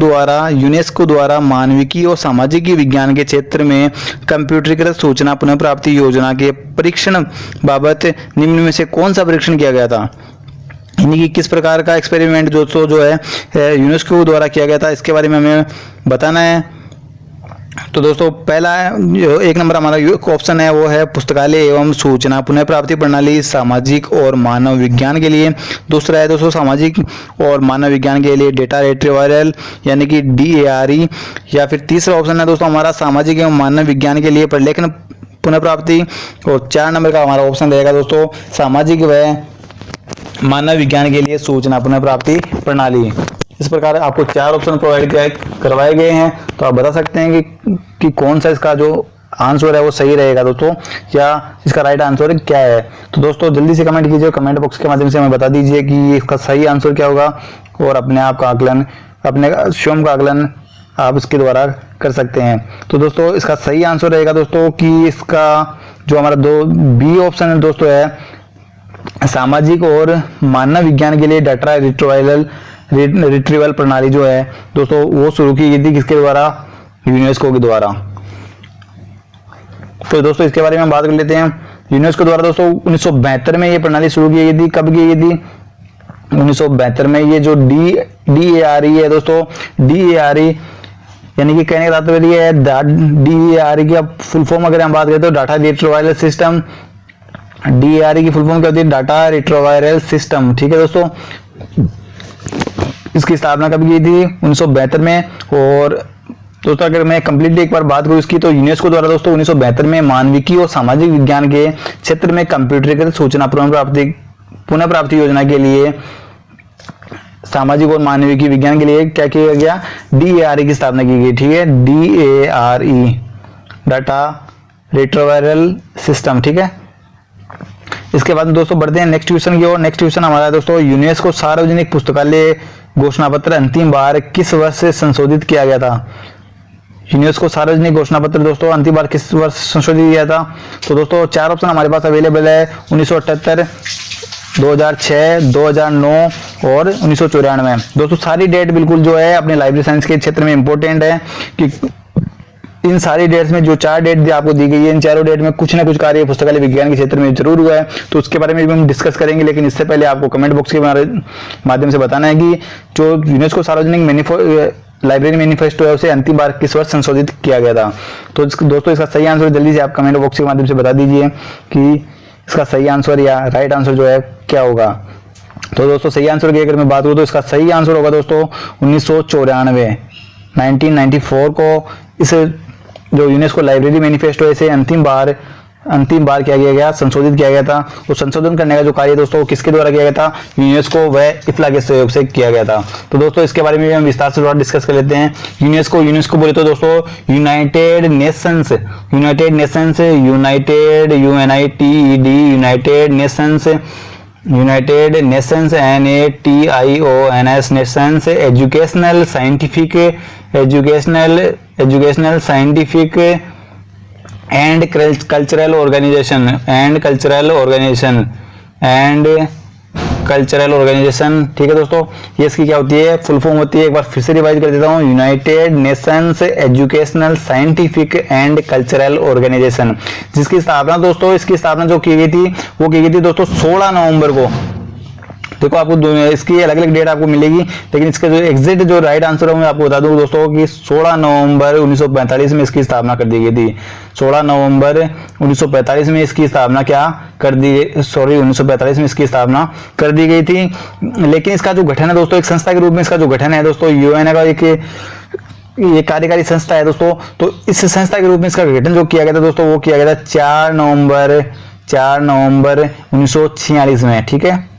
द्वारा मानविकी और सामाजिक विज्ञान के क्षेत्र में कंप्यूटरीकृत सूचना पुनः प्राप्ति योजना के परीक्षण बाबत निम्न में से कौन सा परीक्षण किया गया था। यानी कि किस प्रकार का एक्सपेरिमेंट दोस्तों जो है यूनेस्को द्वारा किया गया था, इसके बारे में हमें बताना है। तो दोस्तों पहला जो 1 नंबर हमारा ऑप्शन है वो है पुस्तकालय एवं सूचना पुनः प्राप्ति प्रणाली सामाजिक और मानव विज्ञान के लिए। दूसरा है दोस्तों सामाजिक और मानव विज्ञान के लिए डेटा रिट्रीवल यानी कि DARE। या फिर तीसरा ऑप्शन है दोस्तों हमारा सामाजिक एवं मानव विज्ञान के लिए प्रलेखन पुनः प्राप्ति। और 4 नंबर का हमारा ऑप्शन रहेगा दोस्तों सामाजिक व मानव विज्ञान के लिए सूचना पुनः प्राप्ति प्रणाली। इस प्रकार आपको 4 ऑप्शन प्रोवाइड करवाए गए हैं, तो आप बता सकते हैं कि कौन सा इसका जो आंसर है वो सही रहेगा दोस्तों, या इसका राइट आंसर क्या है। तो दोस्तों जल्दी से कमेंट कीजिए, कमेंट बॉक्स के माध्यम से हमें बता दीजिए कि इसका सही आंसर क्या होगा, और अपने आप का आकलन, अपने स्वयं का आकलन आप इसके द्वारा कर सकते हैं। तो दोस्तों इसका सही आंसर रहेगा दोस्तों कि इसका जो हमारा बी ऑप्शन है दोस्तों है सामाजिक और मानव विज्ञान के लिए डाटा रिट्रीवल प्रणाली जो है दोस्तों वो शुरू की गई थी किसके द्वारा, यूनेस्को के द्वारा। तो दोस्तों इसके बारे में हम बात कर लेते हैं। यूनेस्को द्वारा दोस्तों 1972 में ये प्रणाली शुरू की गई थी। कब की गई थी, 1972 में। ये जो DARE है दोस्तों, DARE यानी कि कहने का तात्पर्य है DARE की फुल फॉर्म अगर हम बात करें तो डाटा रिट्रीवल सिस्टम। DARE की फुल फॉर्म क्या होती है, डाटा रिट्रीवल सिस्टम। ठीक है दोस्तों, इसकी स्थापना कब की थी, 1972 में। और दोस्तों अगर मैं कंप्लीटली एक बार बात करूं इसकी, तो यूनेस्को द्वारा दोस्तों 1972 में मानविकी और सामाजिक विज्ञान के क्षेत्र में कंप्यूटरीकृत सूचना पुनः प्राप्ति योजना के लिए सामाजिक और मानविकी विज्ञान के लिए क्या किया गया, DARE की स्थापना की गई। ठीक है, DARE डाटा रिट्रीवल सिस्टम। ठीक है, इसके बाद दोस्तों बढ़ते हैं नेक्स्ट क्वेश्चन की ओर। नेक्स्ट क्वेश्चन हमारा दोस्तों यूनेस्को सार्वजनिक पुस्तकालय घोषणा पत्र अंतिम बार किस वर्ष से संशोधित किया गया था। यूनेस्को सार्वजनिक घोषणा पत्र दोस्तों अंतिम बार किस वर्ष संशोधित किया था। तो दोस्तों 4 ऑप्शन हमारे पास अवेलेबल है, 1978, 2006, 2009 और 1994। दोस्तों सारी डेट बिल्कुल जो है अपने लाइब्रेरी साइंस के क्षेत्र में इंपॉर्टेंट है कि इन सारी डेट्स में जो 4 डेट आपको दी गई है, इन चारों डेट में कुछ ना कुछ कार्य पुस्तकालय विज्ञान के क्षेत्र में जरूर हुआ है। तो उसके बारे में भी हम डिस्कस करेंगे, लेकिन इससे पहले आपको कमेंट बॉक्स के माध्यम से बताना है कि जो यूनेस्को सार्वजनिक लाइब्रेरी मैनिफेस्टो है उसे अंतिम बार किस वर्ष संशोधित किया गया था। तो दोस्तों इसका सही आंसर जल्दी से आप कमेंट बॉक्स के माध्यम से बता दीजिए कि इसका सही आंसर या राइट आंसर जो है क्या होगा। तो दोस्तों सही आंसर की अगर मैं बात करूँ तो इसका सही आंसर होगा दोस्तों 1994 को इस जो यूनेस्को लाइब्रेरी मैनिफेस्टो इसे अंतिम बार क्या किया गया, संशोधित किया गया था। तो संशोधन करने का जो कार्य दोस्तों किसके द्वारा किया गया था, यूनेस्को व इफ्ला के सहयोग से किया गया था। तो दोस्तों इसके बारे में भी हम विस्तार से थोड़ा डिस्कस कर लेते हैं। यूनेस्को बोले तो दोस्तों United Nations Nations Educational Scientific and Cultural Organisation. ठीक है दोस्तों, ये इसकी क्या होती है, फुल फॉर्म होती है। एक बार फिर से रिवाइज कर देता हूँ, United Nations Educational Scientific and Cultural Organisation, जिसकी स्थापना दोस्तों इसकी स्थापना जो की गई थी वो की गई थी दोस्तों 16 नवंबर को। देखो आपको इसकी अलग अलग डेट आपको मिलेगी, लेकिन इसका जो एग्जैक्ट जो राइट आंसर है मैं आपको बता दूं दोस्तों कि 16 नवंबर 1945 में इसकी स्थापना कर दी गई थी। 16 नवंबर 1945 में इसकी स्थापना 1945 में इसकी स्थापना कर दी गई थी। लेकिन इसका जो गठन है दोस्तों एक संस्था के रूप में इसका जो गठन है दोस्तों यूएन का एक ये कार्यकारी संस्था है दोस्तों। तो इस संस्था के रूप में इसका गठन जो किया गया था दोस्तों, वो किया गया था 4 नवंबर 1946 में, ठीक है।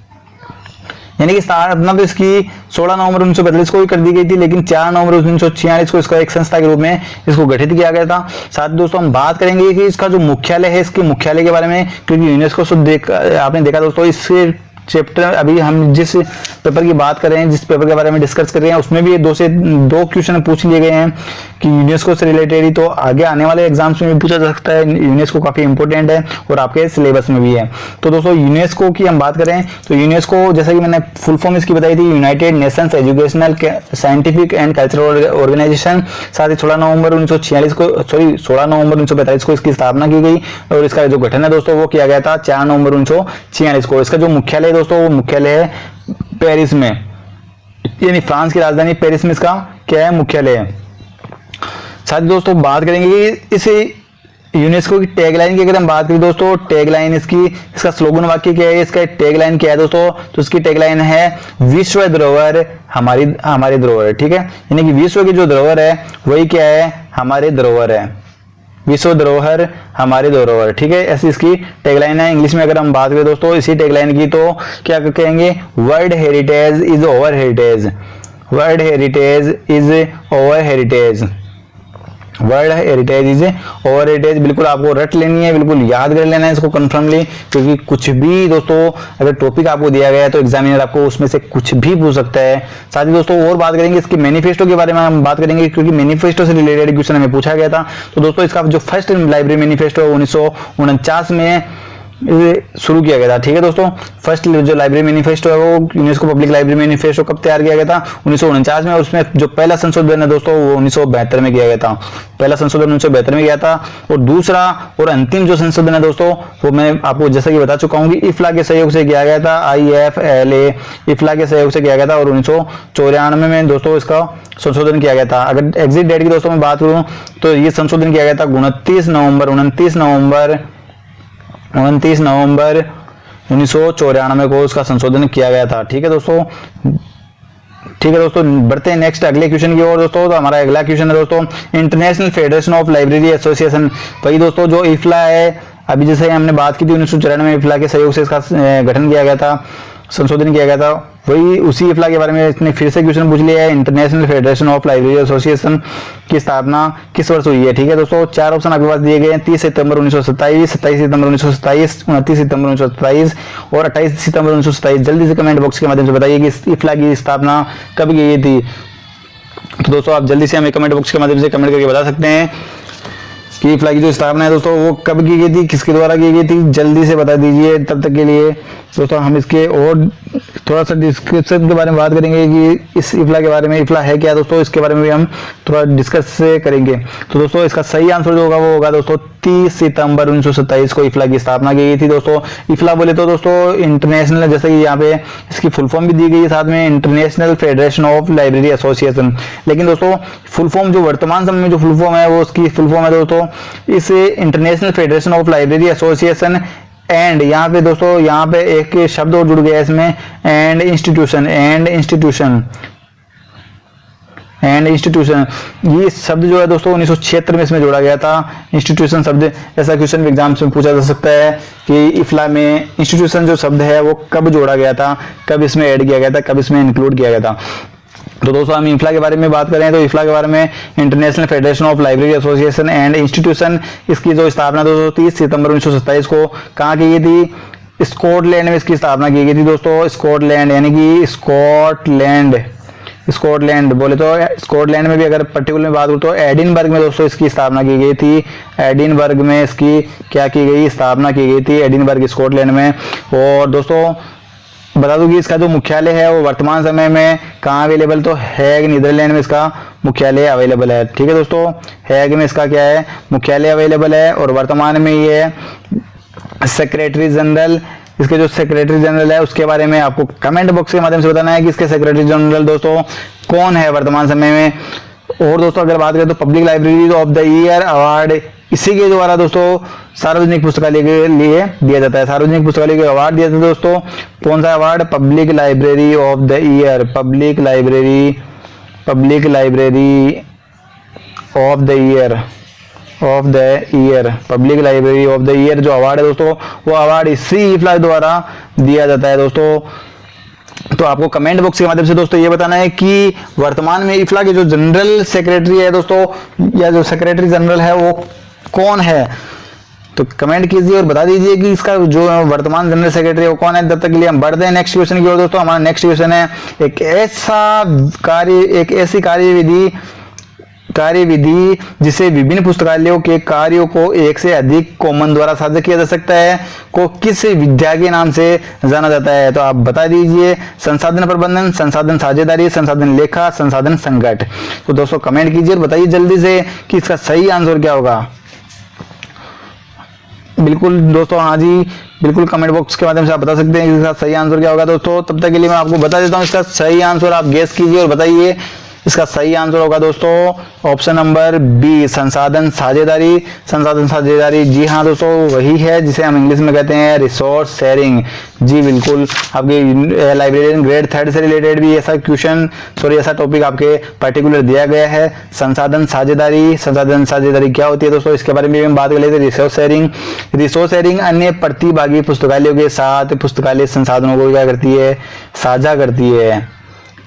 यानी कि स्थापना तो इसकी 16 नवंबर 1942 को ही कर दी गई थी, लेकिन 4 नवंबर 1946 को इसका एक संस्था के रूप में इसको गठित किया गया था। साथ ही दोस्तों हम बात करेंगे कि इसका जो मुख्यालय है, इसके मुख्यालय के बारे में, क्योंकि यूनेस्को से आपने देखा दोस्तों, इससे चैप्टर अभी हम जिस पेपर की बात कर रहे हैं, जिस पेपर के बारे में डिस्कस कर रहे हैं, उसमें भी 2 से 2 क्वेश्चन पूछ लिए गए हैं कि यूनेस्को से रिलेटेड ही। तो आगे आने वाले एग्जाम्स में भी पूछा जा सकता है। यूनेस्को काफी इंपॉर्टेंट है और आपके सिलेबस में भी है। तो दोस्तों यूनेस्को की हम बात करें तो यूनेस्को, जैसा कि मैंने फुल फॉर्म इसकी बताई थी, United Nations Educational Scientific and Cultural Organisation. साथ ही 16 नवंबर 1945 को इसकी स्थापना की गई और इसका जो गठन है दोस्तों वो किया गया था 4 नवंबर 1946 को। इसका जो मुख्यालय दोस्तों, वो मुख्यालय है पेरिस में, यानी फ्रांस की राजधानी पेरिस में इसका क्या है, मुख्यालय है। साथ ही दोस्तों बात करेंगे कि इस यूनेस्को की टैगलाइन की अगर हम बात करें दोस्तों, टैगलाइन इसका स्लोगन वाक्य क्या है, इसका टैगलाइन क्या है दोस्तों, तो इसकी टैगलाइन है विश्व धरोहर हमारी धरोहर, ठीक है। यानी कि विश्व की जो धरोहर है वही क्या है, हमारे धरोहर है, विश्व धरोहर हमारी धरोहर, ठीक है। ऐसी इसकी टैगलाइन है। इंग्लिश में अगर हम बात करें दोस्तों इसी टैगलाइन की, तो क्या कहेंगे, world heritage is over heritage, world heritage is over heritage, world heritage is over heritage. बिल्कुल आपको रट लेनी है, बिल्कुल याद कर लेना है इसको कंफर्मली, क्योंकि कुछ भी दोस्तों अगर टॉपिक आपको दिया गया है तो एग्जामिनर आपको उसमें से कुछ भी पूछ सकता है। साथ ही दोस्तों और बात करेंगे इसके मैनिफेस्टो के बारे में हम बात करेंगे, क्योंकि मैनिफेस्टो से रिलेटेड क्वेश्चन हमें पूछा गया था। तो दोस्तों इसका जो फर्स्ट लाइब्रेरी मैनिफेस्टो 1949 में शुरू किया गया था, ठीक है दोस्तों। फर्स्ट जो लाइब्रेरी मैनिफेस्टो है वो यूनेस्को पब्लिक लाइब्रेरी मैनिफेस्टो कब तैयार किया गया था, 1949 में। और उसमें जो पहला संशोधन है दोस्तों वो 1972 में किया गया था, पहला संशोधन 1972 में किया था। और दूसरा और अंतिम जो संशोधन है दोस्तों वो मैं आपको जैसा कि बता चुका हूँ कि इफ्ला के सहयोग से किया गया था, IFLA इफ्ला के सहयोग से किया गया था। और 1994 में दोस्तों इसका संशोधन किया गया था। अगर एग्जिट डेट की दोस्तों मैं बात करूं तो ये संशोधन किया गया था 29 नवंबर 1994 को उसका संशोधन किया गया था, ठीक है दोस्तों। ठीक है दोस्तों, बढ़ते हैं नेक्स्ट अगले क्वेश्चन की ओर दोस्तों। तो हमारा अगला क्वेश्चन है दोस्तों, international federation of library association. वही दोस्तों जो इफ्ला है, अभी जैसे हमने बात की थी 1994 में इफ्ला के सहयोग से इसका गठन किया गया था, संशोधन किया गया था, वही उसी इफ्ला के बारे में इसने फिर से क्वेश्चन पूछ लिया है। International federation of library association की स्थापना किस वर्ष हुई है, ठीक है दोस्तों। 4 ऑप्शन आपके पास दिए गए हैं, 30 सितंबर 1927, 27 सितंबर 1927, 29 सितंबर 1927 और 28 सितंबर 1927। जल्दी से कमेंट बॉक्स के माध्यम से बताइए कि इस इफ्ला की स्थापना कब की गई थी। तो दोस्तों आप जल्दी से हमें कमेंट बॉक्स के माध्यम से कमेंट करके बता सकते हैं कि इफ्ला की जो स्थापना है दोस्तों वो कब की गई थी, किसके द्वारा की गई थी, जल्दी से बता दीजिए। तब तक के लिए दोस्तों हम इसके और थोड़ा सा डिस्क्रिप्शन के बारे में बात करेंगे कि इस इफ्ला के बारे में, इफ्ला है क्या दोस्तों, इसके बारे में भी हम थोड़ा डिस्कस करेंगे। तो दोस्तों इसका सही आंसर जो होगा वो होगा दोस्तों 30 सितंबर 1927 को इफ्ला की स्थापना की गई थी दोस्तों। इफ्ला बोले तो दोस्तों इंटरनेशनल, जैसे कि यहाँ पे इसकी फुल फॉर्म भी दी गई है साथ में, international federation of library association. लेकिन दोस्तों फुल फॉर्म जो वर्तमान समय में जो फुल फॉर्म है वो उसकी फुल फॉर्म है दोस्तों इस international federation of library association and, यहाँ पे दोस्तों यहाँ पे एक शब्द और जुड़ गया है इसमें, एंड इंस्टीट्यूशन। ये शब्द जो है दोस्तों 1976 में इसमें जोड़ा गया था, इंस्टीट्यूशन शब्द। ऐसा क्वेश्चन एग्जाम में पूछा जा सकता है कि इफ्ला में इंस्टीट्यूशन जो शब्द है वो कब जोड़ा गया था, कब इसमें ऐड किया गया था, कब इसमें इंक्लूड किया गया था। तो दोस्तों हम इफ्ला के बारे में बात करें तो इफ्ला के बारे में, international federation of library association and institution, इसकी जो स्थापना दोस्तों 30 सितंबर 1927 को कहाँ की गई थी, स्कॉटलैंड में इसकी स्थापना की गई थी दोस्तों। स्कॉटलैंड यानी कि स्कॉटलैंड बोले तो स्कॉटलैंड में भी अगर पर्टिकुलर में बात करूं तो एडिनबर्ग में दोस्तों इसकी स्थापना की गई थी। एडिनबर्ग में इसकी क्या की गई, स्थापना की गई थी एडिनबर्ग स्कॉटलैंड में। और दोस्तों बता दूं कि इसका जो मुख्यालय है वो वर्तमान समय में कहाँ अवेलेबल, तो हैग नीदरलैंड में इसका मुख्यालय अवेलेबल है, ठीक है दोस्तों। हैग में इसका क्या है, मुख्यालय अवेलेबल है। और वर्तमान में ये सेक्रेटरी जनरल, इसके जो सेक्रेटरी जनरल है उसके बारे में आपको कमेंट बॉक्स के माध्यम से बताना है कि इसके सेक्रेटरी जनरल दोस्तों कौन है वर्तमान समय में। और दोस्तों अगर बात करें तो public library of the year award इसी के द्वारा दोस्तों सार्वजनिक पुस्तकालय के लिए दिया जाता है, सार्वजनिक पुस्तकालय के अवार्ड दिया जाता है दोस्तों। कौन सा award, public library of the year, public library of the year, public library of the year जो अवार्ड है दोस्तों, वो अवार्ड इसी IFLA द्वारा दिया जाता है दोस्तों। तो आपको कमेंट बॉक्स के माध्यम से दोस्तों ये बताना है कि वर्तमान में IFLA के जो जनरल सेक्रेटरी है दोस्तों, या जो सेक्रेटरी जनरल है वो कौन है। तो कमेंट कीजिए और बता दीजिए कि इसका जो वर्तमान जनरल सेक्रेटरी है वो कौन है। तब तक के लिए हम बढ़ते हैं नेक्स्ट क्वेश्चन की ओर दोस्तों। हमारा नेक्स्ट क्वेश्चन है, एक ऐसी कार्यविधि जिसे विभिन्न पुस्तकालयों के कार्यों को एक से अधिक कॉमन द्वारा साझा किया जा सकता है को किस विद्या के नाम से जाना जाता है। तो आप बता दीजिए, संसाधन प्रबंधन, संसाधन साझेदारी, संसाधन लेखा, संसाधन संकट। तो दोस्तों कमेंट कीजिए और बताइए जल्दी से कि इसका सही आंसर क्या होगा। बिल्कुल दोस्तों, हाँ जी बिल्कुल, कमेंट बॉक्स के माध्यम से आप बता सकते हैं कि इसका सही आंसर क्या होगा दोस्तों। तब तक के लिए मैं आपको बता देता हूँ इसका सही आंसर, आप गेस कीजिए और बताइए। इसका सही आंसर होगा दोस्तों ऑप्शन नंबर बी, संसाधन साझेदारी। संसाधन साझेदारी, जी हाँ दोस्तों, वही है जिसे हम इंग्लिश में कहते हैं रिसोर्स शेयरिंग। जी बिल्कुल, आपके लाइब्रेरियन ग्रेड 3 से रिलेटेड भी ऐसा क्वेश्चन, ऐसा टॉपिक आपके पर्टिकुलर दिया गया है, संसाधन साझेदारी। संसाधन साझेदारी क्या होती है दोस्तों, इसके बारे में भी हम बात कर लेते हैं। रिसोर्स शेयरिंग अन्य प्रतिभागी पुस्तकालयों के साथ पुस्तकालय संसाधनों को क्या करती है, साझा करती है।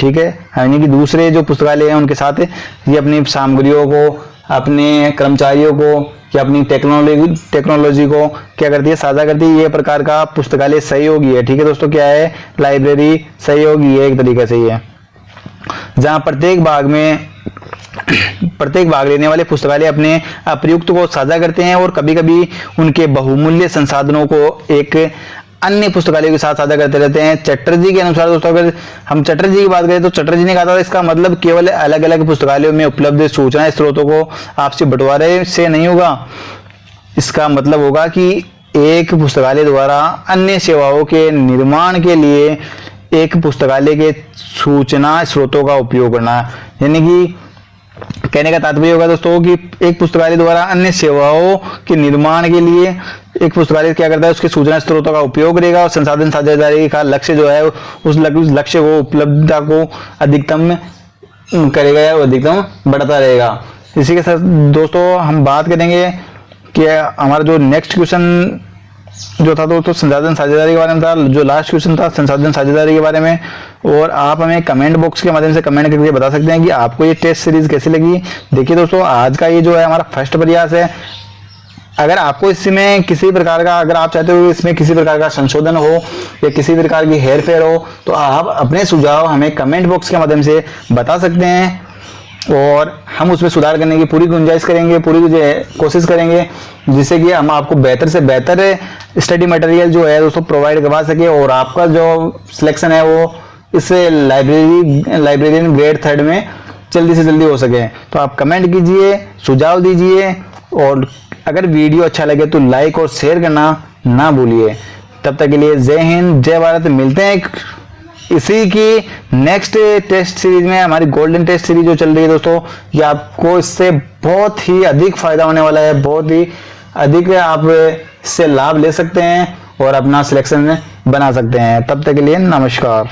ठीक है, यानी कि दूसरे जो पुस्तकालय हैं उनके साथ ये अपनी सामग्रियों को, अपने कर्मचारियों को या अपनी टेक्नोलॉजी को क्या करती है, साझा करती है। ये प्रकार का पुस्तकालय सहयोगी है। ठीक है दोस्तों, क्या है, लाइब्रेरी सहयोगी है एक तरीके से। ये जहां प्रत्येक भाग लेने वाले पुस्तकालय अपने अप्रयुक्त को साझा करते हैं और कभी कभी उनके बहुमूल्य संसाधनों को एक अन्य पुस्तकालयों के साथ साझा करते रहते हैं। चटर्जी के अनुसार दोस्तों, अगर हम चटर्जी की बात करें तो चटर्जी ने कहा था इसका मतलब केवल अलग अलग पुस्तकालयों में उपलब्ध सूचना स्रोतों को आपसी बंटवारे से नहीं होगा। इसका मतलब होगा कि एक पुस्तकालय द्वारा अन्य सेवाओं के निर्माण के लिए एक पुस्तकालय के सूचना स्रोतों का उपयोग करना। यानी कि कहने का तात्पर्य होगा दोस्तों कि एक पुस्तकालय द्वारा अन्य सेवाओं के निर्माण के लिए एक पुस्तकालय क्या करता है, उसके सूचना स्रोतों का उपयोग करेगा और संसाधन साझेदारी का लक्ष्य जो है उस लक्ष्य को, उपलब्धता को अधिकतम करेगा या अधिकतम बढ़ता रहेगा। इसी के साथ दोस्तों हम बात करेंगे कि हमारा जो नेक्स्ट क्वेश्चन जो था दोस्तों संसाधन साझेदारी के बारे में था। जो लास्ट क्वेश्चन था संसाधन साझेदारी के बारे में, और आप हमें कमेंट बॉक्स के माध्यम से कमेंट करके बता सकते हैं कि आपको ये टेस्ट सीरीज कैसी लगी। देखिए दोस्तों, आज का ये जो है हमारा फर्स्ट प्रयास है। अगर आपको इसमें किसी प्रकार का, अगर आप चाहते हो इसमें किसी प्रकार का संशोधन हो या किसी प्रकार की हेर फेर हो, तो आप अपने सुझाव हमें कमेंट बॉक्स के माध्यम से बता सकते हैं और हम उसमें सुधार करने की पूरी गुंजाइश करेंगे, पूरी कोशिश करेंगे, जिससे कि हम आपको बेहतर से बेहतर स्टडी मटेरियल जो है दोस्तों प्रोवाइड करवा सके और आपका जो सिलेक्शन है वो इस लाइब्रेरियन ग्रेड 3 में जल्दी से जल्दी हो सके। तो आप कमेंट कीजिए, सुझाव दीजिए और अगर वीडियो अच्छा लगे तो लाइक और शेयर करना ना भूलिए। तब तक के लिए जय हिंद, जय भारत। मिलते हैं इसी की नेक्स्ट टेस्ट सीरीज में। हमारी गोल्डन टेस्ट सीरीज जो चल रही है दोस्तों, ये आपको इससे बहुत ही अधिक फायदा होने वाला है, बहुत ही अधिक आप इससे लाभ ले सकते हैं और अपना सिलेक्शन बना सकते हैं। तब तक के लिए नमस्कार।